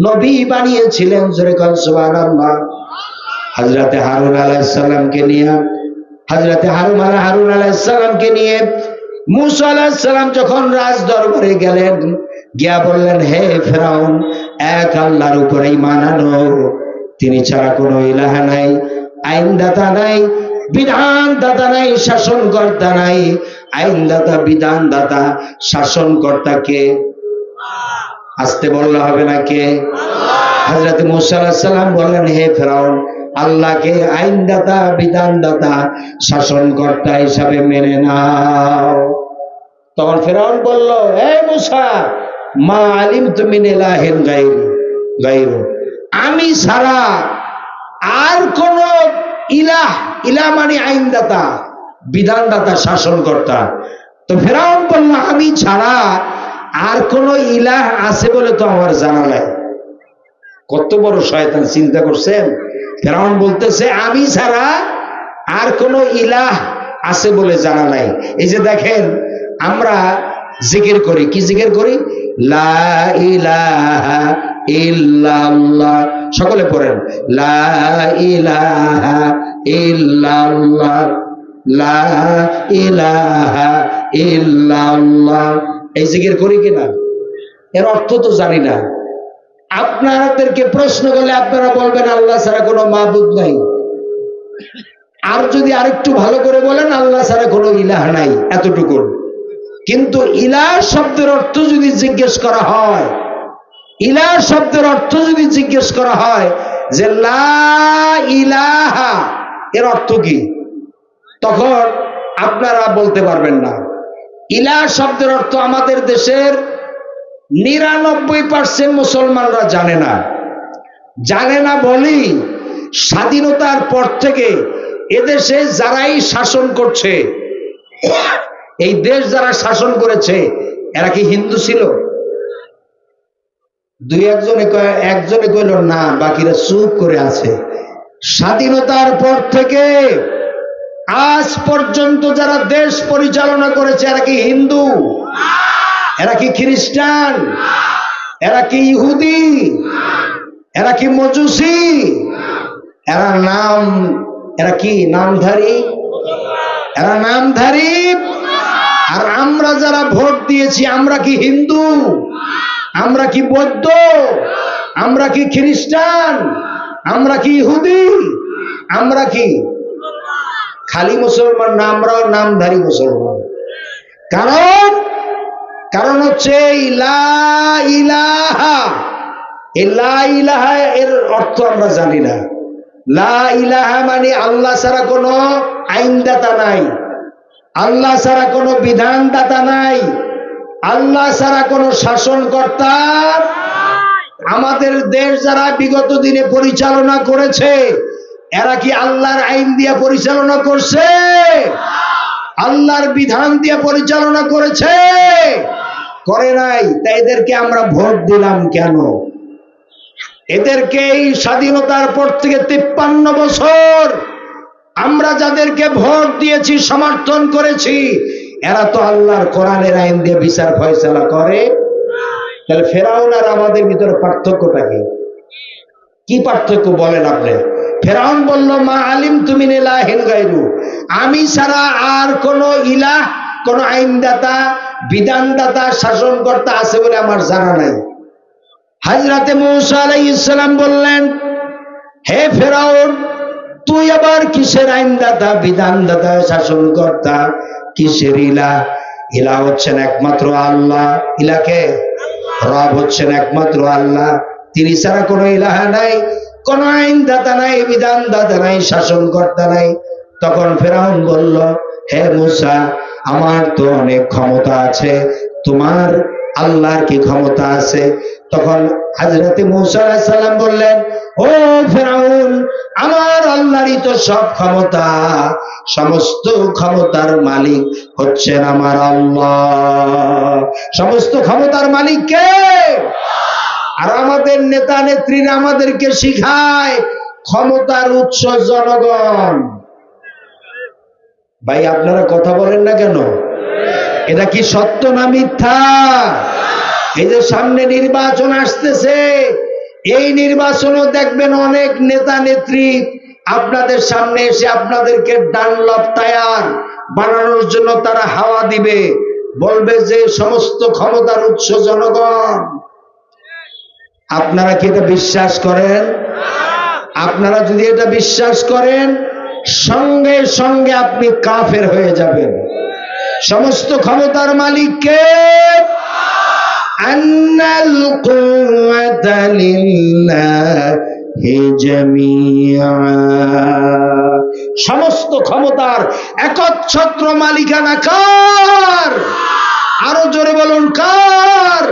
নবী বানিয়েছিলেন। জোরে বলেন সুবহানাল্লাহ। হযরতে হারুন আলাইহিস সালামকে নিয়ে, হযরতে হারুন আলাইহিস সালামকে নিয়ে মূসা আলাইহিস সালাম যখন রাজ দরবারে গেলেন, গিয়া বললেন, হে ফিরআউন, এক আল্লাহর উপরে ঈমান আনো, তিনি ছাড়া কোনো ইলাহ নাই, আইনদাতা নাই, বিধানদাতা নাই, শাসনকর্তা নাই। আইনদাতা, বিধানদাতা, শাসনকর্তা কে? আসতে বললে হবে না, কে? হযরত মূসা আলাইহিস সালাম বললেন, হে ফিরআউন, আল্লাহকে আইনদাতা, বিধানদাতা, শাসনকর্তা হিসাবে মেনে নাও। তখন ফিরআউন বলল, হে মূসা, মা আলিমতু মিন ইলাহিন গায়রু, আমি ছাড়া আর কোন ইলাহ, ইলাহ মানে আইনদাতা, বিধানদাতা, শাসনকর্তা। তো ফিরআউন বলল, আমি ছাড়া আর কোন ইলাহ আছে বলে তো আমার জানা নাই। কত বড় শয়তান, চিন্তা করছেন? ফিরআউন বলতেছে, আমি ছাড়া আর কোন ইলাহ আছে বলে জানা নাই। এই যে দেখেন, আমরা জিকির করি, কি জিকির করি? লা ইলাহা ইল্লাল্লাহ। সকলে পড়েন, লা ইলাহা ইল্লাল্লাহ, লা ইলাহা ইল্লাল্লাহ। এই জিকির করি কিনা? এর অর্থ তো জানি না। আপনাদেরকে প্রশ্ন করলে আপনারা বলবেন, আল্লাহ ছাড়া কোনো মাবুদ নাই। আর যদি আরেকটু ভালো করে বলেন আল্লাহ ছাড়া কোনো ইলাহ নাই, এতটুকু। কিন্তু ইলাহ শব্দের অর্থ যদি জিজ্ঞেস করা হয়, ইলাহ শব্দের অর্থ যদি জিজ্ঞেস করা হয় যে লা ইলাহা এর অর্থ কি, তখন আপনারা বলতে পারবেন না। ইলাহ শব্দের অর্থ আমাদের দেশের 99% মুসলমানরা জানে না বলি স্বাধীনতার পর থেকে এদেশে যারাই শাসন করছে, এই দেশ যারা শাসন করেছে এরা কি হিন্দু ছিল? দুই একজনে কইল না, বাকিরা চুপ করে আছে। স্বাধীনতার পর থেকে আজ পর্যন্ত যারা দেশ পরিচালনা করেছে এরা কি হিন্দু? এরা কি খ্রিস্টান? এরা কি ইহুদি? এরা কি মজুসি? এরা কি নামধারী? এরা নামধারী। আর আমরা যারা ভোট দিয়েছি আমরা কি হিন্দু? আমরা কি বৌদ্ধ? আমরা কি খ্রিস্টান? আমরা কি ইহুদি? আমরা কি খালি মুসলমান না? আমরাও নামধারী মুসলমান। কারণ হচ্ছে লা ইলাহা, এই লা ইলাহা এর অর্থ আমরা জানি না। লা ইলাহা মানে আল্লাহ ছাড়া কোনো আইনদাতা নাই, আল্লাহ ছাড়া কোনো বিধানদাতা নাই, আল্লাহ ছাড়া কোনো শাসনকর্তা। আমাদের দেশ যারা বিগত দিনে পরিচালনা করেছে এরা কি আল্লাহর আইন দিয়ে পরিচালনা করছে? আল্লাহর বিধান দিয়ে পরিচালনা করেছে? করে নাই। তাই এদেরকে আমরা ভোট দিলাম কেন? এদেরকে এই স্বাধীনতার পর থেকে 53 বছর আমরা যাদেরকে ভোট দিয়েছি, সমর্থন করেছি, এরা তো আল্লাহর কোরআনের আইন দিয়ে বিচার ফয়সালা করে। তাহলে ফেরাউন আর আমাদের ভিতরে পার্থক্যটা কি পার্থক্য বলেন আপনি? ফেরাউন বলল মা আলিম তুমিন ইলাহিন গায়রু, আমি ছাড়া আর কোন ইলাহ, কোন আইনদাতা, বিধানদাতা, শাসনকর্তা আছে বলে আমার জানা নাই। হযরতে মূসা আলাইহিস সালাম বললেন, হে ফেরাউন, তুই আবার কিসের আইনদাতা, বিধানদাতা, শাসনকর্তা, কিসের ইলাহ? ইলাহ হচ্ছেন একমাত্র আল্লাহ। ইলাহকে রব হচ্ছেন একমাত্র আল্লাহ, তিনি ছাড়া কোনো ইলাহ নাই, কোন আইনদাতা নাই, বিধানদাতা নাই, শাসনকর্তা নাই। তখন ফেরাউন বলল, হে মূসা, আমার তো অনেক ক্ষমতা আছে, তোমার আল্লাহর কি ক্ষমতা আছে? তখন হযরতে মূসা আলাইহিস সালাম বললেন, ও ফেরাউন, আমার আল্লাহরই তো সব ক্ষমতা, সমস্ত ক্ষমতার মালিক হচ্ছেন আমার আল্লাহ। সমস্ত ক্ষমতার মালিক কে? আর আমাদের নেতা নেত্রীরা আমাদেরকে শিখায় ক্ষমতার উৎস জনগণ। ভাই আপনারা কথা বলেন না কেন? এটা কি সত্য না মিথ্যা? এই যে সামনে নির্বাচন আসতেছে, এই নির্বাচনও দেখবেন অনেক নেতা নেত্রী আপনাদের সামনে এসে আপনাদেরকে ডানলপ টায়ার বানানোর জন্য তারা হাওয়া দিবে, বলবে যে সমস্ত ক্ষমতার উৎস জনগণ। আপনারা কি এটা বিশ্বাস করেন? আপনারা যদি এটা বিশ্বাস করেন, সঙ্গে সঙ্গে আপনি কাফের হয়ে যাবেন। সমস্ত ক্ষমতার মালিক কে? আন্নাল কুওয়াতা লিল্লাহি জামিআ, সমস্ত ক্ষমতার একচ্ছত্র মালিকানা কার? আরো জোরে বলুন, কার?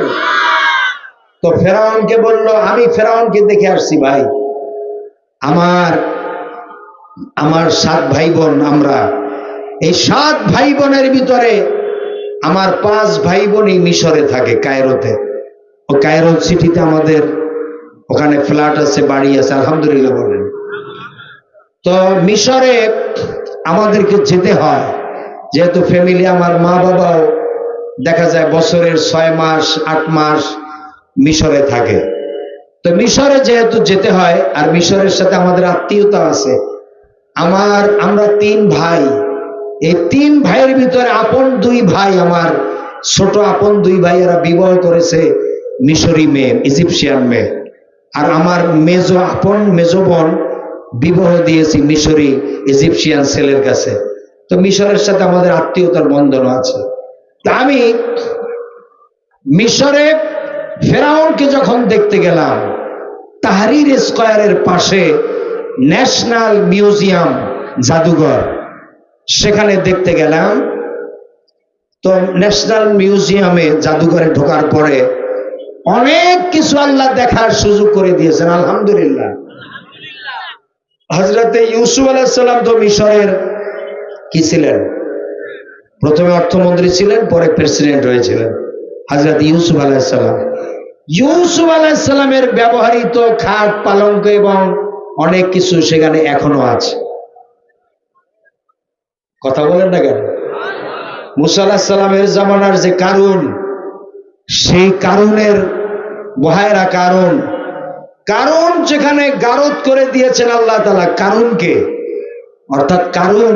তো ফেরাউনকে বলল, আমি ফেরাউনকে দেখে আসছি ভাই, আমার 7 ভাই বোন, আমরা এই 7 ভাই বোনের ভিতরে আমার 5 ভাই বোনই মিশরে থাকে, কায়রোতে। ও কায়রো সিটিতে আমাদের ওখানে ফ্ল্যাট আছে, বাড়ি আছে, আলহামদুলিল্লাহ বলেন। তো মিশরে আমাদেরকে যেতে হয়, যেহেতু ফ্যামিলি, আমার মা বাবাও দেখা যায় বছরের 6 মাস 8 মাস মিশরে থাকে। তো মিশরে যেহেতু যেতে হয়, আর মিশরের সাথে আমাদের আত্মীয়তা আছে, আমরা 3 ভাই। এই 3 ভাইয়ের ভিতরে আপন 2 ভাই, আমার ছোট আপন 2 ভাই, এরা বিবাহ করেছে মিশরি মেয়ে, ইজিপশিয়ান মেয়ে। আর আমার মেজো বোন বিবাহ দিয়েছি মিশরি ইজিপশিয়ান ছেলের কাছে। তো মিশরের সাথে আমাদের আত্মীয়তার বন্ধন আছে। তা আমি মিশরে ফেরাউনকে যখন দেখতে গেলাম, তাহরির স্কয়ারের পাশে ন্যাশনাল মিউজিয়াম জাদুঘর, সেখানে দেখতে গেলাম। তো ন্যাশনাল মিউজিয়ামে জাদুঘরে ঢোকার পরে অনেক কিছু আল্লাহ দেখার সুযোগ করে দিয়েছেন, আলহামদুলিল্লাহ। হযরতে ইউসুফ আলাইহিস সালাম তো মিশরের কি ছিলেন? প্রথমে অর্থমন্ত্রী ছিলেন, পরে প্রেসিডেন্ট হয়েছিলেন হযরত ইউসুফ আলাইহিস সালাম। ইউসুফ আলাইহিস সালামের ব্যবহৃত খাট পালঙ্ক এবং অনেক কিছু সেখানে এখনো আছে। কথা বলেন না কেন? মুসা আলাইহিস সালামের জামানার যে কারুন, সেই কারুনের বহায়রা কারুন যেখানে গারদ করে দিয়েছেন আল্লাহ তাআলা কারুনকে, অর্থাৎ কারুন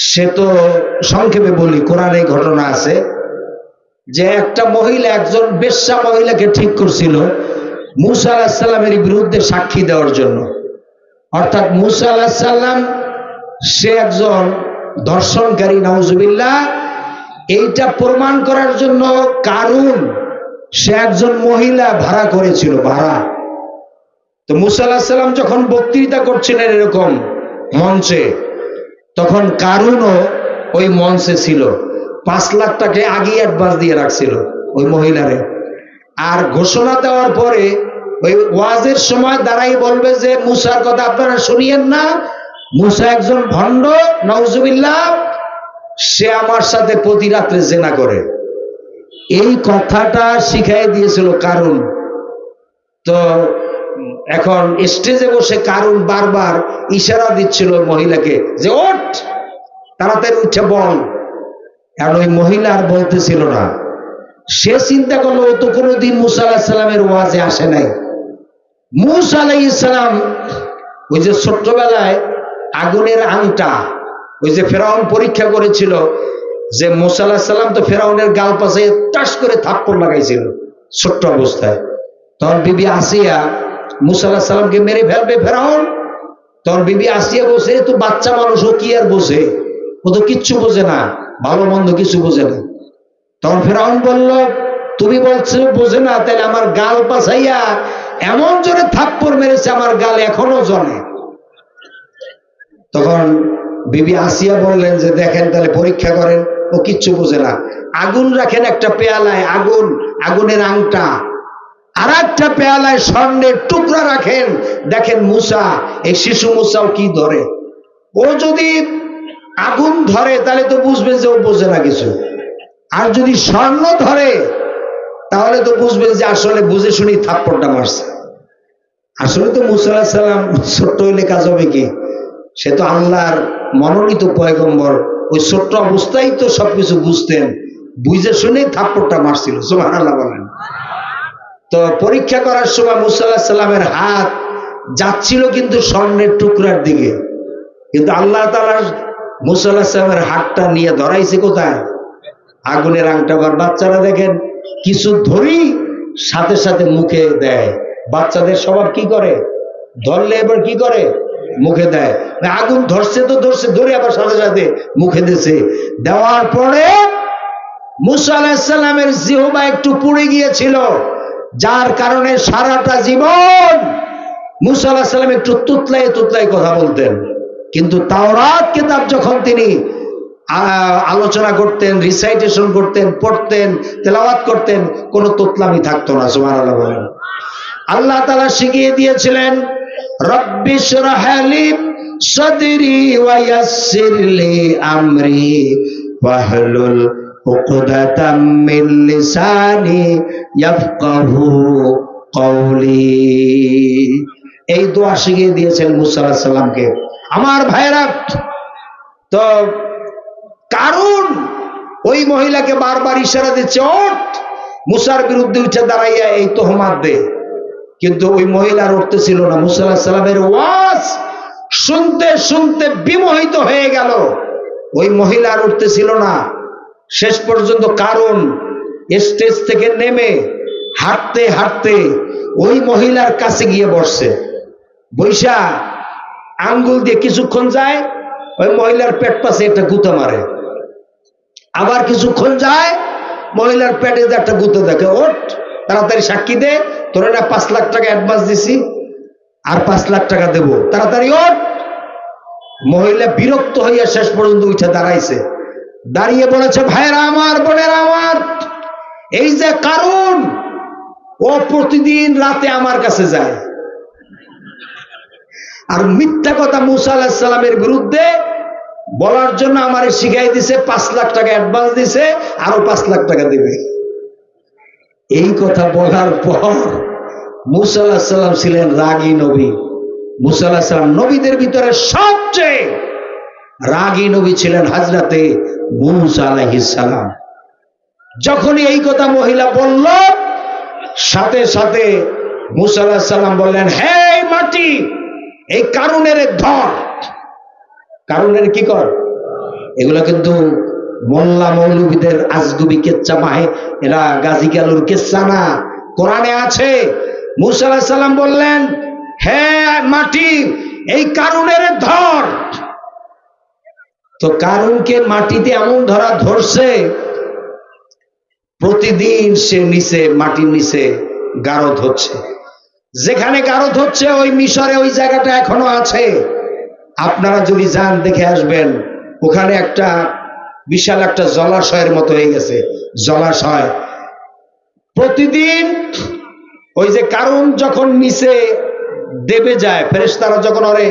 সে তো সংক্ষেপে বলি, কোরআনে ঘটনা আছে যে একটা মহিলা একজন বেশ্যা মহিলাকে ঠিক করছিল মুসা আলাইহিস সালামের বিরুদ্ধে সাক্ষী দেওয়ার জন্য। অর্থাৎ মুসা আলাইহিস সালাম সে একজন ধর্ষণকারী, নাউজুবিল্লাহ। এইটা প্রমাণ করার জন্য কারুন সে একজন মহিলা ভাড়া করেছিল, ভাড়া। তো মুসা আলাইহিস সালাম যখন বক্তৃতা করছিলেন এরকম মঞ্চে, তখন কারুনও ওই মঞ্চে ছিল। 5 লাখ টাকা আগে অ্যাডভান্স দিয়ে রাখছিল ওই মহিলারে। আর ঘোষণা দেওয়ার পরে ওই ওয়াজের সময় দাঁড়াই বলবে যে মুসার কথা আপনারা শুনিয়েন না, মুসা একজন ভণ্ড, নাউজুবিল্লাহ, সে আমার সাথে প্রতি রাত্রে জেনা করে। এই কথাটা শিখাই দিয়েছিল কারুন। তো এখন স্টেজে বসে কারুন বারবার ইশারা দিচ্ছিল মহিলাকে যে ওঠ, তাড়াতাড়ি উঠে বল। আর ওই মহিলা আর বলতেছিল না। সে চিন্তা করলো ও তো কোনোদিন মুসা আলাইহিস সালামের ওয়াজে আসে নাই। মুসা আলাইহিস সালাম ওই যে ছোট্টবেলায় আগুনের আংটা, ওই যে ফেরাউন পরীক্ষা করেছিল যে মুসা আলাইহিস সালাম তো ফেরাউনের গাল পাশে টাস করে থাপ্পড় লাগাইছিল ছোট্ট অবস্থায়। তখন বিবি আসিয়া মুসা আলাইহিস সালামকে মেরে ফেলবে ফেরাউন। তখন বিবি আসিয়া বসে, তো বাচ্চা মানুষ, ও কি আর বোঝে, ও তো কিচ্ছু বোঝে না, ভালো মন্দ কিছু বোঝে না। তখন ফেরাউন বলল, তুমি বলছো বোঝে না, তাহলে আমার গাল পাছাইয়া এমন জোরে থাপ্পড় মেরেছে আমার গাল এখনো জ্বলে। তখন বিবি আসিয়া বললেন যে দেখেন তাহলে পরীক্ষা করেন, ও কিচ্ছু বোঝে না। আগুন রাখেন একটা পেয়ালায়, আগুনের আংটা, আর একটা পেয়ালায় স্বর্ণের টুকরা রাখেন, দেখেন মুসা, এই শিশু মুসাও কি ধরে। ও যদি আগুন ধরে তাহলে তো বুঝবেন যে ও বোঝে না কিছু, আর যদি স্বর্ণ ধরে তাহলে তো বুঝবেন যে আসলে বুঝে শুনি থাপ্পড়টা মারছে। আসলে তো মুসা আলাইহিস সালাম ছোট্ট হইলে কাজ হবে কি, সে তো আল্লাহর মনোনীত পয়গম্বর, ওই ছোট্ট অবস্থায় তো সবকিছু বুঝতেন, বুঝে শুনে থাপ্পড়টা মারছিল, সুবহানাল্লাহ বলেন। তো পরীক্ষা করার সময় মুসা আলাইহিস সালামের হাত যাচ্ছিল কিন্তু স্বর্ণের টুকরার দিকে, কিন্তু আল্লাহ তাআলা মুসা আলাইহিস সালামের হাতটা নিয়ে ধরাইছে কোথায়? আগুনের আংটা। বাচ্চারা দেখেন কিছু ধরি সাথে সাথে মুখে দেয়। বাচ্চাদের স্বভাব কি করে, ধরলে এবার কি করে, মুখে দেয়। আগুন ধরছে তো ধরছে, ধরে আবার সাথে সাথে মুখে দিয়েছে। দেওয়ার পরে মুসা আলাইহিস সালামের জিহ্বা একটু পুড়ে গিয়েছিল, যার কারণে সারাটা জীবন মুসা আলাইহিস সালাম একটু তুতলাই কথা বলতেন। কিন্তু তাওরাত কিতাব যখন তিনি আলোচনা করতেন, রিসাইটেশন করতেন, পড়তেন, তেলাওয়াত করতেন, কোনো তুতলামি থাকতো না, সুবহানাল্লাহ বলেন। আল্লাহ তাআলা শিখিয়ে দিয়েছিলেন, রব্বি শরহ লি সাদরি ওয়া ইয়াসসির লি আমরি ওয়াহলুল উকদাতাম মিন লিসানি ইয়াফকাহু কওলি। এই দোয়া শিখিয়ে দিয়েছেন মুসা আলাইহিস সালামকে। আমার ভাইরা, তো কারণ ওই মহিলাকে বারবার ইশারা দিচ্ছে, ওঠ, মুসার বিরুদ্ধে উঠে দাঁড়াইয়া এই তোহমাত দে। কিন্তু ওই মহিলার উঠতেছিল না। মুসা আলাইহিস সালামের ওয়াজ শুনতে শুনতে বিমোহিত হয়ে গেল, ওই মহিলার উঠতেছিল না। শেষ পর্যন্ত কারণ স্টেজ থেকে নেমে হাঁটতে হাঁটতে ওই মহিলার কাছে গিয়ে বসছে। বৈশা আঙ্গুল দিয়ে কিছুক্ষণ যায়, ওই মহিলার পেট পাশে একটা গুঁতো মারে, আবার কিছুক্ষণ যায় মহিলার পেটে যে একটা গুঁতো দেখে, ওঠ তাড়াতাড়ি সাক্ষী দে, তোর না 5 লাখ টাকা অ্যাডভান্স দিছি, আর 5 লাখ টাকা দেবো, তাড়াতাড়ি ওঠ। মহিলা বিরক্ত হইয়া শেষ পর্যন্ত উঠে দাঁড়াইছে, দাঁড়িয়ে বলেছে, ভাইয়েরা আমার, বোনেরা আমার, এই যে কারণ, ও প্রতিদিন রাতে আমার কাছে যায় আর মিথ্যা কথা মুসা আলাইহিস সালামের বিরুদ্ধে বলার জন্য আমারে শিখাই দিছে, 5 লাখ টাকা অ্যাডভান্স দিছে, আরো 5 লাখ টাকা দেবে। এই কথা বলার পর মুসা আলাইহিস সালাম ছিলেন রাগী নবী। মুসা আলাইহিস সালাম নবীদের ভিতরে সবচেয়ে রাগী নবী ছিলেন হযরতে মুসা আলাইহিস সালাম। যখনই এই কথা মহিলা বলল, সাথে সাথে মুসা আলাইহিস সালাম বললেন, হে মাটি, এই কারুনের ধর। কারুনের কি কর? এগুলো কিন্তু মোল্লা মৌলবীদের আজগুবি কেচ্চা মাহে, এরা গাজী গালুর কেচ্চা না, কোরআনে আছে। মুসা আলাইহিস সালাম বললেন, হে মাটি, এই কারুনের ধর। তো কারুনকে মাটিতে এমন ধরা ধরছে, প্রতিদিন সে নিচে, মাটির নিচে গারদ হচ্ছে। যেখানে গারদ হচ্ছে ওই মিশরে ওই জায়গাটা এখনো আছে, আপনারা যদি যান দেখে আসবেন। ওখানে একটা বিশাল একটা জলাশয়ের মতো হয়ে গেছে, জলাশয়। প্রতিদিন ওই যে কারণ যখন নিচে দেবে যায়, ফেরেশতারা যখন ওরে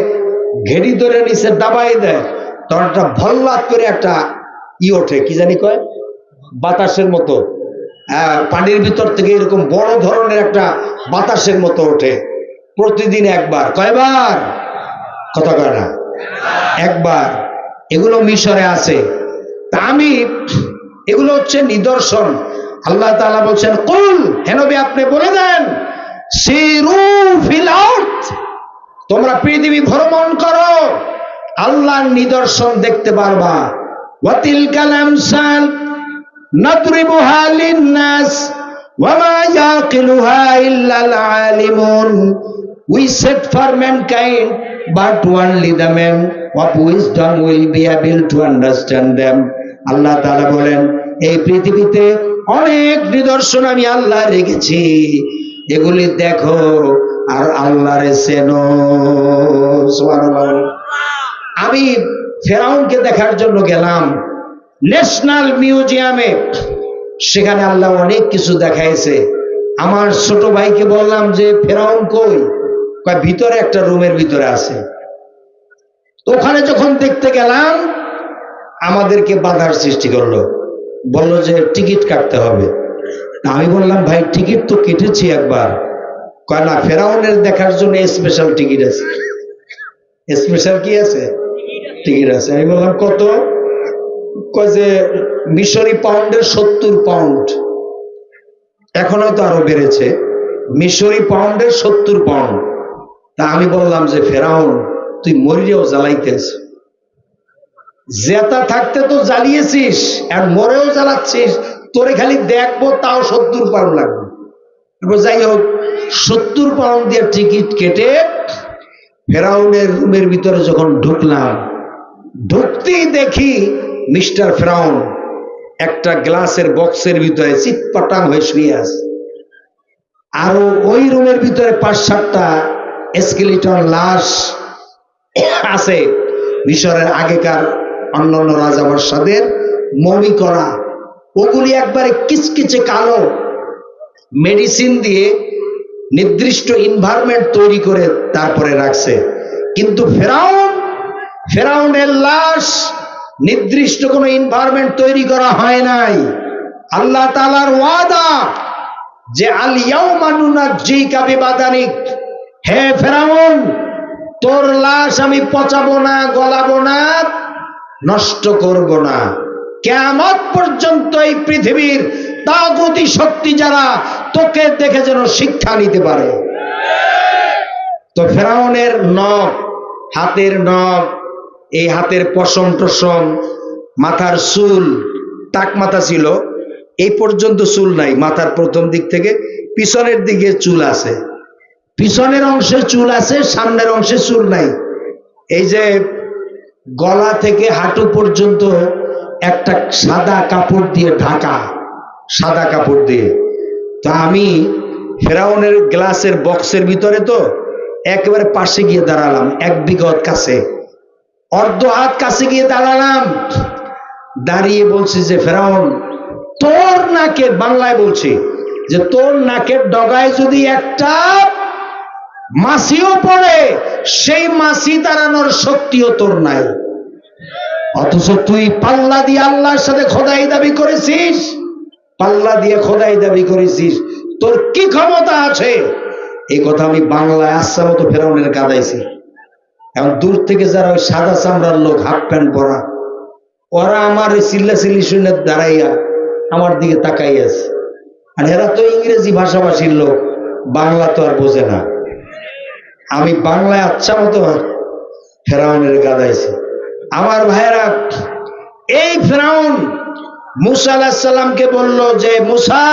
ঘেড়ি ধরে নিচে দাবাই দেয়, তখন একটা ভল্লাদ করে একটা ওঠে, কি জানি কয়, বাতাসের মতো। পানির ভিতর থেকে এরকম বড় ধরনের একটা বাতাসের মতো ওঠে। প্রতিদিন একবার, কয়বার? কথা কয় না, একবার। এগুলো মিশরে আছে। তা আমি, এগুলো হচ্ছে নিদর্শন। আল্লাহ তাআলা বলছেন, কুল, হে নবী আপনি বলে দেন, সিরু ফিল আরদ, তোমরা পৃথিবী ভ্রমণ করো, আল্লাহর নিদর্শন দেখতে পারবা। ওয়াতিলকাল আমসাল নাদরিবুহা লিন-নাস ওয়া মা ইয়াকিলুহা ইল্লাল আলিমুন। We said for mankind, but only the man of wisdom will be able to understand them. আল্লাহ তাআলা বলেন, এই পৃথিবীতে অনেক নিদর্শন আমি আল্লাহ রেখেছি, এগুলি দেখো আর আল্লাহরে চেনো। সুবহানাল্লাহ। আমি ফেরাউনকে দেখার জন্য গেলাম ন্যাশনাল মিউজিয়ামে, সেখানে আল্লাহ অনেক কিছু দেখাইছে। আমার ছোট ভাইকে বললাম যে ফেরাউন কই? কয় ভিতরে একটা রুমের ভিতরে আছে। তো ওখানে যখন দেখতে গেলাম, আমাদেরকে বাধার সৃষ্টি করলো, বললো যে টিকিট কাটতে হবে। আমি বললাম, ভাই টিকিট তো কেটেছি একবার। কয় না, ফেরাউনের দেখার জন্য স্পেশাল টিকিট আছে। স্পেশাল কি আছে? টিকিট আছে। আমি বললাম কত? কয় যে মিশরি পাউন্ডের 70 পাউন্ড। এখন হয়তো আরো বেড়েছে, মিশরি পাউন্ডের 70 পাউন্ড। তা আমি বললাম যে ফেরাউন, তুই মরিয়াও জ্বালাইতেছ, জেতা থাকতে তো জ্বালিয়েছিস, আর মরেও জ্বালাচ্ছিস, তোরে খালি দেখবো তাও 70 পাউন্ড লাগবে। যাই হোক, 70 পাউন্ড দিয়ে টিকিট কেটে ফেরাউনের রুমের ভিতরে যখন ঢুকলাম, ঢুকতেই দেখি মিস্টার ফেরাউন একটা গ্লাসের বক্সের ভিতরে চিৎপাটাং হয়ে শুয়ে আছে। আরো ওই রুমের ভিতরে 5-7টা স্কেলিটন লাশ আছে, মিশরের আগেকার অন্যান্য রাজাবাদশাদের মমি করা। ওগুলি একবারে কিচকিচে কালো, মেডিসিন দিয়ে নির্দিষ্ট এনভায়রনমেন্ট তৈরি করে তারপরে রাখছে। কিন্তু ফেরাউনের লাশ নির্দিষ্ট কোনো এনভায়রনমেন্ট তৈরি করা হয় নাই। আল্লাহ তাআলার ওয়াদা যে আল ইয়াউমা নুনাজ্জিকা বিবাদানিক, হে ফেরাউন, তোর লাশ আমি পচাবো না, গলাবো না, নষ্ট করব না। কিয়ামত পর্যন্ত এই পৃথিবীর তাগুতি শক্তি যারা তোকে দেখে যেন শিক্ষা নিতে পারে। তো ফেরাউনের নখ, হাতের নখ, এই হাতের পশম টসম, মাথার চুল, টাক মাথা ছিল, এই পর্যন্ত চুল নাই। মাথার প্রথম দিক থেকে পিছনের দিকে চুল আছে, পিছনের অংশে চুল আছে, সামনের অংশে চুল নাই। এই যে গলা থেকে হাঁটু পর্যন্ত একটা সাদা কাপড় দিয়ে ঢাকা, সাদা কাপড় দিয়ে। তো আমি ফেরাউনের গ্লাসের বক্সের ভিতরে তো একেবারে পাশে গিয়ে দাঁড়ালাম, এক বিঘত কাছে, অর্ধ হাত কাছে গিয়ে দাঁড়ালাম। দাঁড়িয়ে বলছি যে ফেরাউন, তোর নাকের, বাংলায় বলছি যে তোর নাকের ডগায় যদি একটা মাছিও পড়ে, সেই মাছি তাড়ানোর শক্তিও তোর নাই, অথচ তুই পাল্লা দিয়ে আল্লাহর সাথে খোদাই দাবি করেছিস, পাল্লা দিয়ে খোদাই দাবি করেছিস, তোর কি ক্ষমতা আছে? এই কথা আমি বাংলায় আচ্ছা মতো ফেরাউনের কাঁদাইছি। এখন দূর থেকে যারা ওই সাদা চামড়ার লোক, হাফ প্যান্ট পরা, ওরা আমার চিল্লাচিল্লি শুনে দাঁড়াইয়া আমার দিকে তাকাই আছে। আর এরা তো ইংরেজি ভাষাভাষীর লোক, বাংলা তো আর বোঝে না। আমি বাংলায় আচ্ছা মতো ফেরাউনের কাঁদাইছি। আমার ভাইয়েরা, এই ফেরাউন মুসা আলাইহিস সালামকে বলল যে মুসা,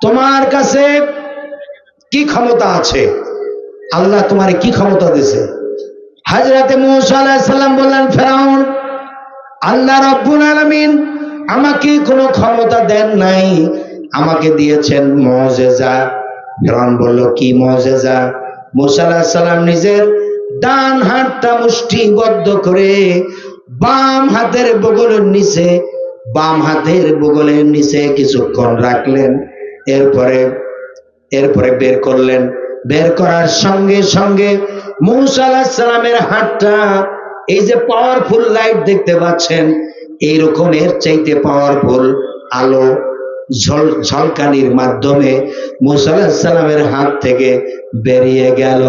তোমার কাছে কি ক্ষমতা আছে? আল্লাহ তোমার কি ক্ষমতা দিয়েছে? হযরতে মুসা আলাইহিস সালাম বললেন, ফেরাউন, আল্লাহ রাব্বুল আলামিন আমাকে কোনো ক্ষমতা দেন নাই, আমাকে দিয়েছেন মুজিজা। ফেরাউন বলল, কি মুজিজা? মুসা আলাইহিস সালাম নিজের ডান হাতটা মুষ্টিবদ্ধ করে বাম হাতের বগলের নিচে কিছুক্ষণ রাখলেন, এরপরে বের করলেন। বের করার সঙ্গে সঙ্গে মুসা আলাইহিস সালামের হাতটা, এই যে পাওয়ারফুল লাইট দেখতে পাচ্ছেন, এইরকম এর চাইতে পাওয়ারফুল আলো ঝলকানির মাধ্যমে মুসা আলাইহিস সালামের হাত থেকে বেরিয়ে গেল।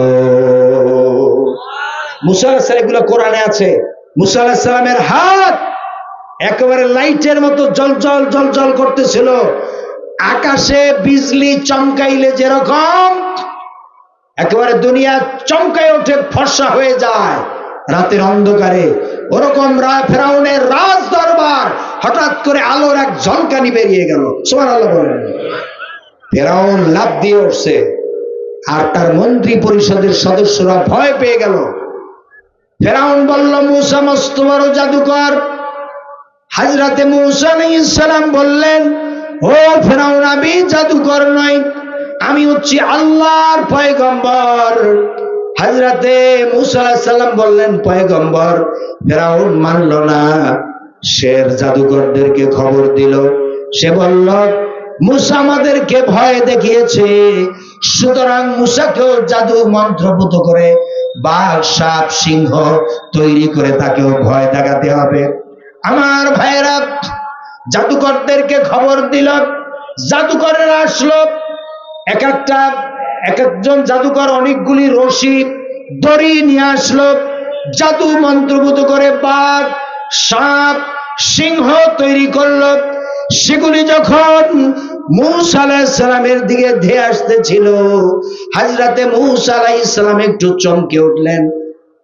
মুসা আলাইহিস সালাম, এগুলো কোরআনে আছে, মুসা আলাইহিস সালামের হাত একেবারে লাইটের মতো জল করতেছিল। আকাশে বিজলি চমকাইলে যেরকম একেবারে দুনিয়া চমকায় ওঠে, ফর্সা হয়ে যায় রাতের অন্ধকারে, ওরকম ফেরাউনের রাজ দরবার হঠাৎ করে আলোর এক ঝলকানি বেরিয়ে গেল। সুবহানাল্লাহ বলেন। ফেরাউন লাফ দিয়ে উঠছে, আর তার মন্ত্রী পরিষদের সদস্যরা ভয় পেয়ে গেল। ফেরাউন বলল, মুসা মস্ত বড় জাদুকর। হযরতে মুসা আলাইহিস সালাম বললেন, ও ফেরাউন, আমি জাদুকর নই, আমি হচ্ছি আল্লাহর পয়গম্বর। হযরতে মুসা আলাইহিস সালাম বললেন, পয়গম্বর। ফেরাউন মানল না, সে জাদুকরদেরকে খবর দিল। সে বলল, মুসা আমাদেরকে ভয় দেখিয়েছে, সুতরাং মুসাকেও জাদু মন্ত্রপুত করে বাঘ, সাপ, সিংহ তৈরি করে তাকেও ভয় দেখাতে হবে। আমার ভাইয়েরা, জাদুকরদেরকে খবর দিল। জাদুকরেরা আসলো, এক একজন জাদুকর অনেকগুলি রশি দড়ি নিয়ে আসলো। জাদু মন্ত্রপুত করে বাঘ, সাপ, সিংহ তৈরি করলো। সেগুলি যখন মুসা আলাইহিস সালামের দিকে ধেয়ে আসতেছিল, হযরতে মুসা আলাইহিস সালাম একটু চমকে উঠলেন।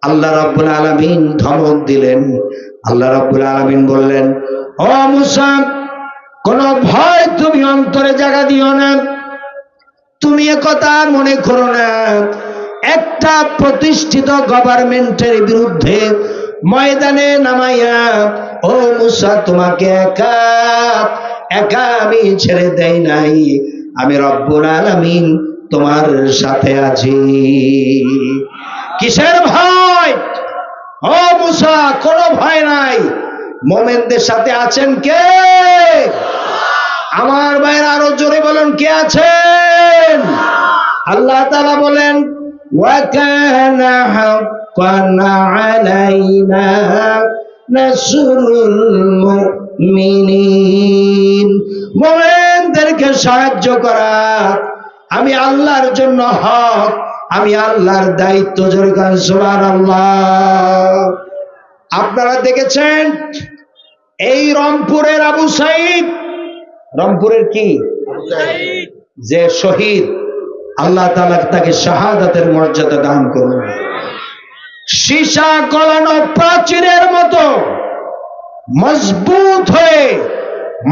আল্লাহ রাব্বুল আলামিন ধমক দিলেন। আল্লাহ রাব্বুল আলামিন বললেন, ও মুসা, কোন ভয় তুমি অন্তরে জায়গা দিও না, তুমি একথা মনে করো না, একটা প্রতিষ্ঠিত গভর্নমেন্টের বিরুদ্ধে ময়দানে নামাইয়া ও মুসা তোমাকে একা আমি ছেড়ে দেই নাই, আমি রব্বুল আলামিন তোমার সাথে আছি। কিসের ভয়? ও মুসা, কোনো ভয় নাই, মোমেনদের সাথে আছেন কে? আমার ভাইয়ের আরো জোরে বলেন, কে আছেন? আল্লাহ তাআলা বলেন, ওয়া কানা হাক্কান আলাইনা নাসরুল মুমিনিন। মুমিনদেরকে সাহায্য করা আমি আল্লাহর জন্য হক, আমি আল্লাহর দায়িত্ব। জোরে বলেন সুবহানাল্লাহ। আপনারা দেখেছেন এই রংপুরের আবু সাঈদ, রংপুরের কি যে শহীদ, আল্লাহ তাআলা তাকে শাহাদাতের মর্যাদা দান করুন। সীসা গলানো প্রাচীরের মতো মজবুত হয়ে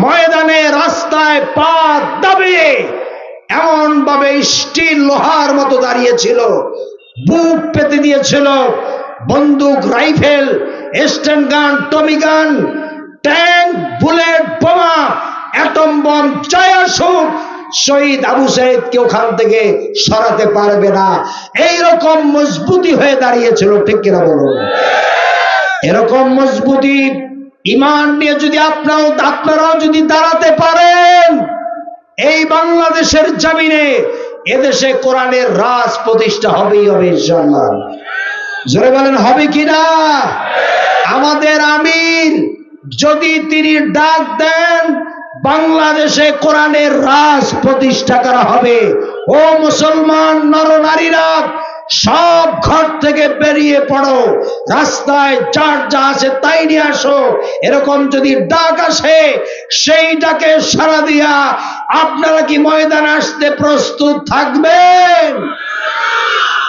ময়দানে রাস্তায় পা দাবিয়ে এমন ভাবে স্টিল লোহার মতো দাঁড়িয়েছিল, বুক পেতে দিয়েছিল। বন্দুক, রাইফেল, স্ট্যান্ড গান, টমি গান, ট্যাঙ্ক, বুলেট, বোমা, অ্যাটম বম জয় আসুক, শহীদ আবু সাইদকে ওখান থেকে সরাতে পারবে না। এইরকম মজবুতি হয়ে দাঁড়িয়েছিল, ঠিক কিনা বলুন? এরকম মজবুতি ঈমান নিয়ে যদি আপনারাও যদি দাঁড়াতে পারেন, এই বাংলাদেশের জমিনে এদেশে কোরআনের রাজ প্রতিষ্ঠা হবেই হবে ইনশাআল্লাহ। জোরে বলেন হবে কিনা? আমাদের আমির যদি তিনি ডাক দেন বাংলাদেশে কোরআনের রাজ প্রতিষ্ঠা করা হবে, ও মুসলমান নরনারীরা সব ঘর থেকে বেরিয়ে পড়ো, রাস্তায় যার যা আছে তাই নিয়ে আসো। এরকম যদি ডাক আসে, সেই ডাকে সাড়া দিয়া আপনারা কি ময়দানে আসতে প্রস্তুত থাকবেন?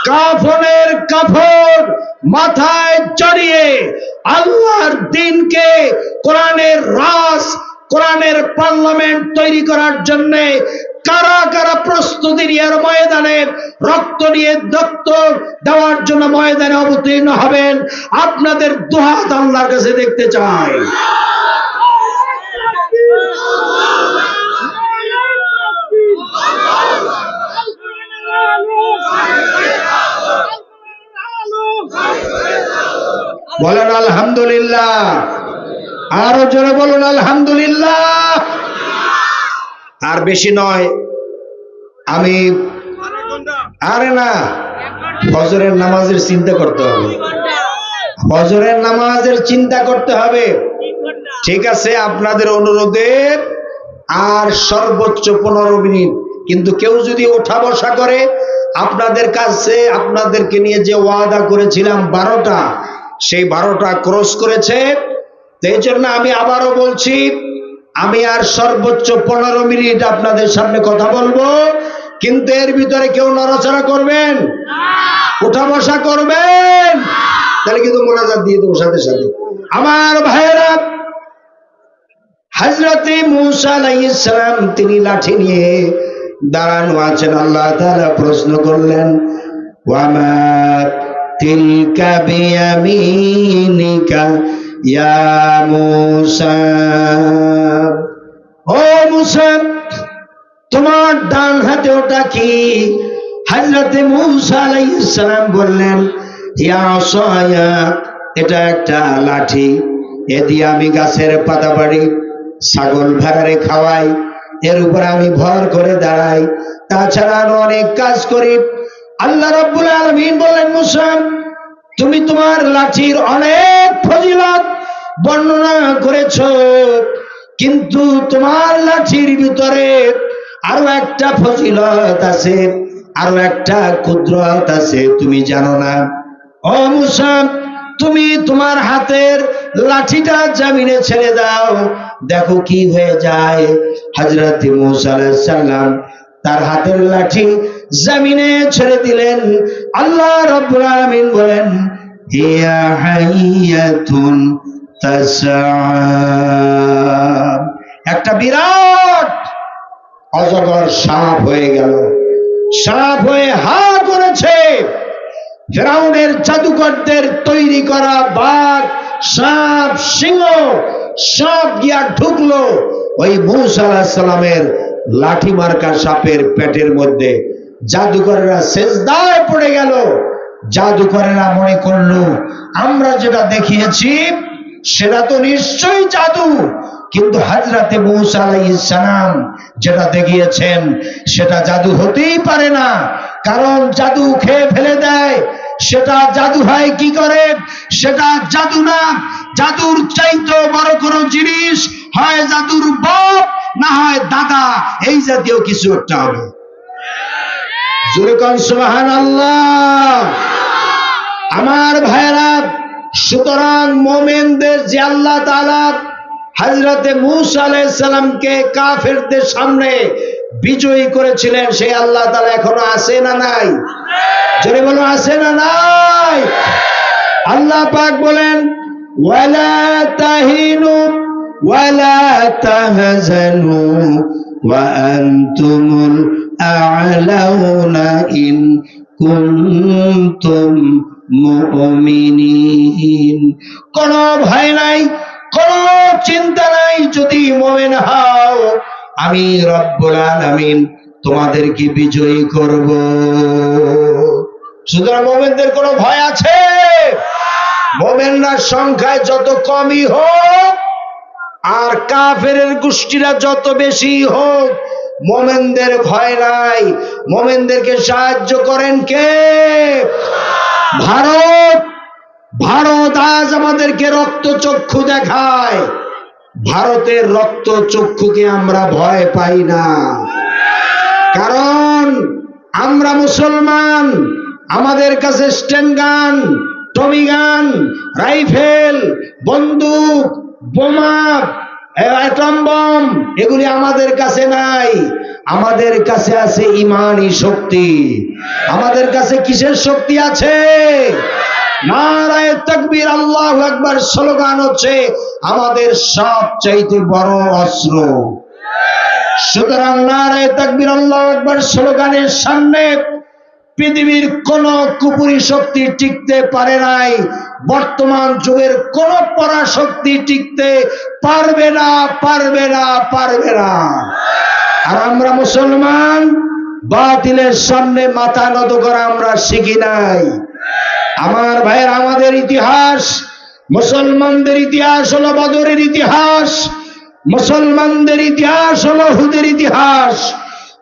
কাফনের কাফন মাথায় জড়িয়ে আল্লাহর দ্বীনকে, কোরআনের রাজ, কোরআনের পার্লামেন্ট তৈরি করার জন্য কারা কারা প্রস্তুতি নিয়ে ময়দানে রক্ত নিয়ে রক্ত দেওয়ার জন্য ময়দানে অবতীর্ণ হবেন, আপনাদের দুহাত আল্লাহর কাছে দেখতে চাই। বলেন আলহামদুলিল্লাহ, আরো জোরে বলুন আলহামদুলিল্লাহ। আর বেশি নয়, আমি আরে না, ফজরের নামাজের চিন্তা করতে হবে, ফজরের নামাজের চিন্তা করতে হবে। ঠিক আছে, আপনাদের অনুরোধে আর সর্বোচ্চ 15 মিনিট, কিন্তু কেউ যদি ওঠা বসা করে, আপনাদের কাছে আপনাদেরকে নিয়ে যে ওয়াদা করেছিলাম 12টা, সেই 12টা ক্রস করেছে। এই জন্য আমি আবারও বলছি, আমি আর সর্বোচ্চ 15 মিনিট আপনাদের সামনে কথা বলবো, কিন্তু এর ভিতরে কেউ নড়াচড়া করবেন, ওঠা বসা করবেন, তাহলে কিন্তু মোনাজাত দিয়ে দেবো সাথে সাথে। আমার ভাইয়েরা, হযরতে মূসা আলাইহিস সালাম তিনি লাঠি নিয়ে দাঁড়ানো আছেন। আল্লাহ তাআলা প্রশ্ন করলেন, ওয়ামা তিলকা বিয়ামিনিকা ইয়া মূসা, ও মূসা তোমার ডান হাতে ওটা কি? হযরতে মূসা আলাইহিস সালাম বললেন, ইয়া আসায়া, এটা একটা লাঠি, এ দিয়ে আমি গাছের পাতা পাড়ি, ছাগল ভেড়ারে খাওয়াই, এর উপর আমি ভর করে দাঁড়াই, তাছাড়া আমি অনেক কাজ করি। আল্লাহ রাব্বুল আলামিন বললেন, মূসা তুমি তোমার লাঠির অনেক ফজিলত বর্ণনা করেছো, কিন্তু তোমার লাঠির ভিতরে আরো একটা ফজিলত আছে, আরো একটা কুদরত আছে, তুমি জানো না? ও মূসা তুমি তোমার হাতের লাঠিটা জমিনে ছেড়ে দাও, দেখো কি হয়ে যায়। হযরত মূসা আলাইহিস সালাম তার হাতের লাঠি জমিনে ছেড়ে দিলেন। আল্লাহ রাব্বুল আলামিন বলেন, হিয়া হাইয়াতুন তাসআ, একটা বিরাট অজগর সাপ হয়ে গেল, সাপ হয়ে হা করেছে। ফিরাউনের জাদুকরদের তৈরি করা বাঘ, সাপ, সিংহ সব গিয়া ঢুকলো ওই মূসা আলাইহিস সালামের লাঠি মার্কা সাপের পেটের মধ্যে। জাদুকরেরা সেজদায় পড়ে গেল। জাদুকরেরা মনে করলো আমরা যেটা দেখিয়েছি সেটা তো নিশ্চয়ই জাদু, কিন্তু হযরতে মূসা আলাইহিস সালাম যেটা দেখিয়েছেন সেটা জাদু হতেই পারে না, কারণ জাদু খেয়ে ফেলে দেয়। সেটা জাদু হয় কি করে? সেটা জাদু না, জাদুর চাইতে বড় কোনো জিনিস হয় জাদুর বাপ, না হয় দাদা, এই জাতীয় কিছু একটা হবে। জোরে কোন সুবহানাল্লাহ। আমার ভাইরা, সুতরাং মুমিনদের যে আল্লাহ তাআলা হযরতে মূসা আলাইহিস সালামকে কাফেরদের সামনে বিজয়ী করেছিলেন, সেই আল্লাহ তাআলা এখনো আছে না নাই? জোরে বলো, আছে না নাই? আল্লাহ পাক বলেন, ওয়ালা তাহিনু ওয়ালা তাহজানু ওয়া আনতুমুল আ'লাউনা ইন কুনতুম মুমিনিন। কোনো ভয় নাই, কোনো চিন্তা নাই, যদি মুমিন হও আমি রব্বুল আলামিন তোমাদেরকে বিজয়ী করব। সুতরাং মুমিনদের কোনো ভয় আছে? মুমিনরা সংখ্যায় যত কমই হোক আর কাফেরের গোষ্ঠীরা যত বেশি হোক, মুমিনদের ভয় নাই। মুমিনদেরকে সাহায্য করেন কে? ভারত। ভারত আজ আমাদেরকে রক্তচক্ষু দেখায়। ভারতের রক্তচক্ষুকে আমরা ভয় পাই না, কারণ আমরা মুসলমান। আমাদের কাছে স্ট্যান্ড গান, টমি গান, রাইফেল, বন্দুক, বোমা, অ্যাটম বম এগুলি আমাদের কাছে নাই। আমাদের কাছে আছে ঈমানি শক্তি। আমাদের কাছে কিসের শক্তি আছে? নারায়ে তাকবীর, আল্লাহু আকবার স্লোগান হচ্ছে আমাদের সবচাইতে বড় অস্ত্র। সুতরাং নারায়ে তাকবীর, আল্লাহু আকবার স্লোগানের সামনে পৃথিবীর কোন কুপুরি শক্তি টিকতে পারে নাই। বর্তমান যুগের কোন পরাশক্তি টিকতে পারবে না, পারবে না, পারবে না। আর আমরা মুসলমান, বাতিলের সামনে মাথা নত করা আমরা শিখি নাই। আমার ভাইয়ের, আমাদের ইতিহাস, মুসলমানদের ইতিহাস হলো বদরের ইতিহাস, মুসলমানদের ইতিহাস হলো উহুদের ইতিহাস,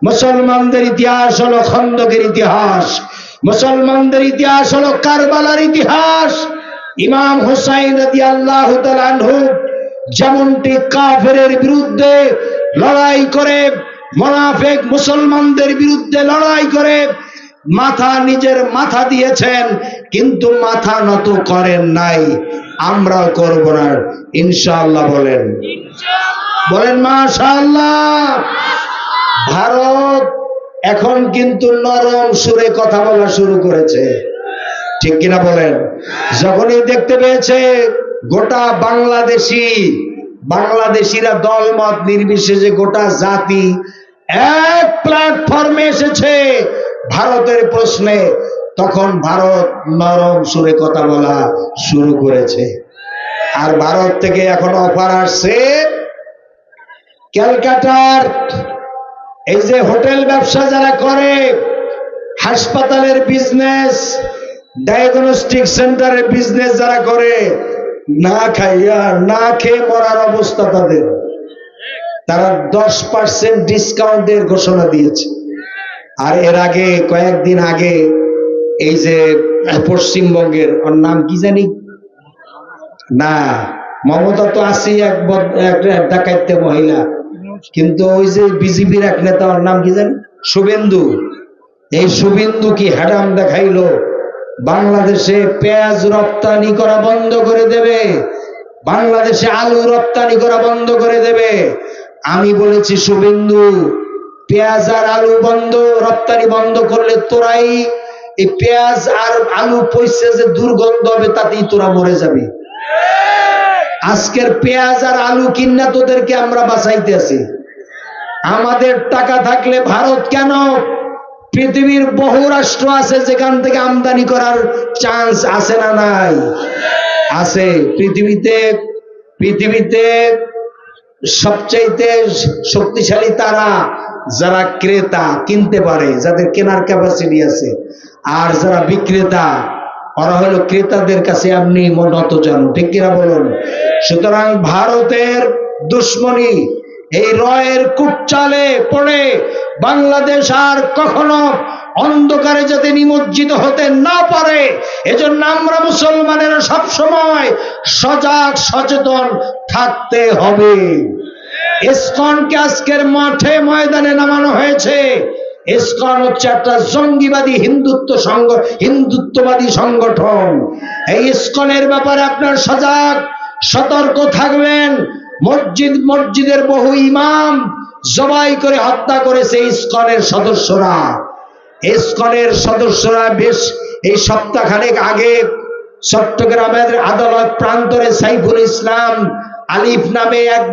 মুসলমানদের ইতিহাস হলো খন্দকের ইতিহাস, মুসলমানদের ইতিহাস হলো কারবালার ইতিহাস। ইমাম হুসাইন রাদিয়াল্লাহু তাআলা আনহু যেমনটি কাফেরের বিরুদ্ধে লড়াই করে, মুনাফিক মুসলমানদের বিরুদ্ধে লড়াই করে নিজের মাথা দিয়েছেন, কিন্তু মাথা নত করেন নাই। আমরাও করব না ইনশাআল্লাহ। বলেন, বলেন মাশাআল্লাহ। ভারত এখন কিন্তু নরম সুরে কথা বলা শুরু করেছে, ঠিক কিনা বলেন? যখনই দেখতে পেয়েছে গোটা বাংলাদেশিরা দলমত নির্বিশেষে গোটা জাতি এক প্ল্যাটফর্মে এসেছে ভারতের প্রশ্নে, তখন ভারত নরম সুরে কথা বলা শুরু করেছে। আর ভারত থেকে এখন অফার আসছে ক্যালকাটার এই যে হোটেল ব্যবসা যারা করে, হাসপাতালের বিজনেস, ডায়াগনস্টিক সেন্টারের বিজনেস যারা করে, না খাইয়া না খেয়ে মরার অবস্থা তাদের, তারা 10% ডিসকাউন্টের ঘোষণা দিয়েছে। আর এর আগে কয়েকদিন আগে এই যে পশ্চিমবঙ্গের, ওর নাম কি জানি না, মমতা তো আছে এক ডাকাইতে মহিলা, কিন্তু ওই যে বিজেপির এক নেতা, ওর নাম কি জানি, শুভেন্দু। এই শুভেন্দু কি হ্যাডাম দেখাইলো, বাংলাদেশে পেঁয়াজ রপ্তানি করা বন্ধ করে দেবে, বাংলাদেশে আলু রপ্তানি করা বন্ধ করে দেবে। আমি বলেছি শুভেন্দু, পেঁয়াজ আর আলু রপ্তানি বন্ধ করলে তোরাই এই পেঁয়াজ আর আলু পয়সা যে দুর্গন্ধ হবে তাতেই তোরা মরে যাবি। আজকের পেঁয়াজ আর আলু কিনা তোদেরকে আমরা বাঁচাইতে আছি। আমাদের টাকা থাকলে ভারত কেন, পৃথিবীর বহু রাষ্ট্র আছে যেখান থেকে আমদানি করার চান্স আছে না নাই? আছে। পৃথিবীতে সবচাইতে শক্তিশালী তারা যারা ক্রেতা, কিনতে পারে, যাদের কেনার ক্যাপাসিটি আছে। আর যারা বিক্রেতা, ওরা হলো ক্রেতাদের কাছে এমনি নত জানো, ঠিক কিনা বলুন? সুতরাং ভারতের দুশ্মনী এই রয়ের কুটচালে পড়ে বাংলাদেশ আর কখনো অন্ধকারে যাতে নিমজ্জিত হতে না পারে, এজন্য আমরা মুসলমানেরা সবসময় সজাগ সচেতন থাকতে হবে। ইসকনকে আজকের মাঠে ময়দানে নামানো হয়েছে। ইসকন হচ্ছে একটা জঙ্গিবাদী হিন্দুত্ববাদী সংগঠন। এই ইসকনের ব্যাপারে আপনার সজাগ সতর্ক থাকবেন। মসজিদের বহু ইমাম জবাই করে হত্যা করেছে ইসকনের সদস্যরা। ইসকনের সদস্যরা বেশ এই সপ্তাহখানেক আগে চট্টগ্রামের আদালত প্রান্তরে সাইফুল ইসলাম আলিফ নামে এক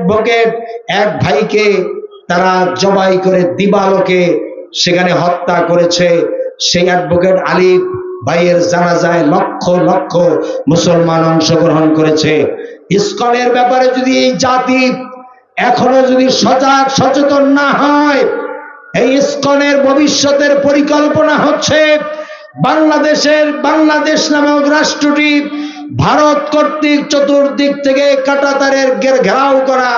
ভাইকে তারা জবাই করে দিবালোকে সেখানে হত্যা করেছে। সেই অ্যাডভোকেট আলিফ ভাইয়ের জানাজায় লক্ষ লক্ষ মুসলমান অংশগ্রহণ করেছে। ইসকনের ব্যাপারে যদি এই জাতি এখনো যদি সজাগ সচেতন না হয়, এই ইসকনের ভবিষ্যতের পরিকল্পনা হচ্ছে বাংলাদেশ নামক রাষ্ট্রটি ভারত কর্তৃক চতুর্দিক থেকে কাঁটাতারের ঘেরাও করা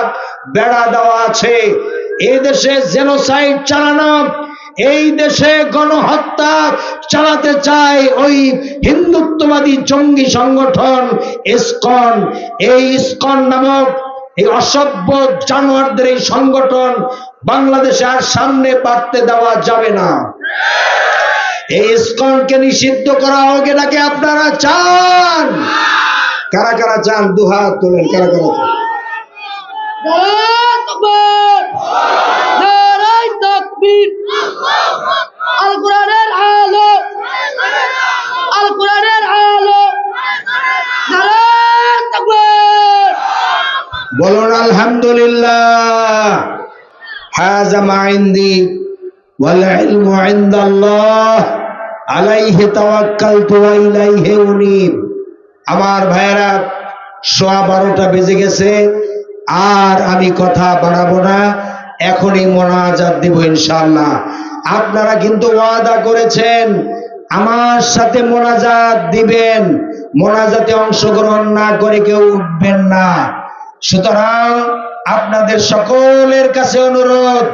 বেড়া দেওয়া আছে। এই দেশে জেনোসাইড চালানো, এই দেশে গণহত্যা চালাতে চায় ওই হিন্দুত্ববাদী জঙ্গি সংগঠন ইসকন। এই ইসকন নামক এই অসভ্য জানোয়ারদের এই সংগঠন বাংলাদেশে আর সামনে বাড়তে দেওয়া যাবে না। এই ইসকনকে নিষিদ্ধ করা হোক, এটাকে আপনারা চান? কারা কারা চান? দুহাত তোলেন, কারা কারা চান? নারায়ে তাকবীর, নারায়ে তাকবীর। আল কোরআনের আলো, আল কোরআনের আলো, নারায়ে তাকবীর। বলুন আলহামদুলিল্লাহ। হাযা মা ইনদি ওয়াল ইলমু ইনদাল্লাহ আলাইহি তাওয়াক্কালতু ওয়া ইলাইহি উনীব। আমার ভাইয়েরা, 12:15 বেজে গেছে, আর আমি কথা বাড়াবো না, এখনই মোনাজাত দিব ইনশাআল্লাহ। আপনারা কিন্তু ওয়াদা করেছেন আমার সাথে মোনাজাত দিবেন, মোনাজাতে অংশগ্রহণ না করে কেউ উঠবেন না। সুতরাং আপনাদের সকলের কাছে অনুরোধ,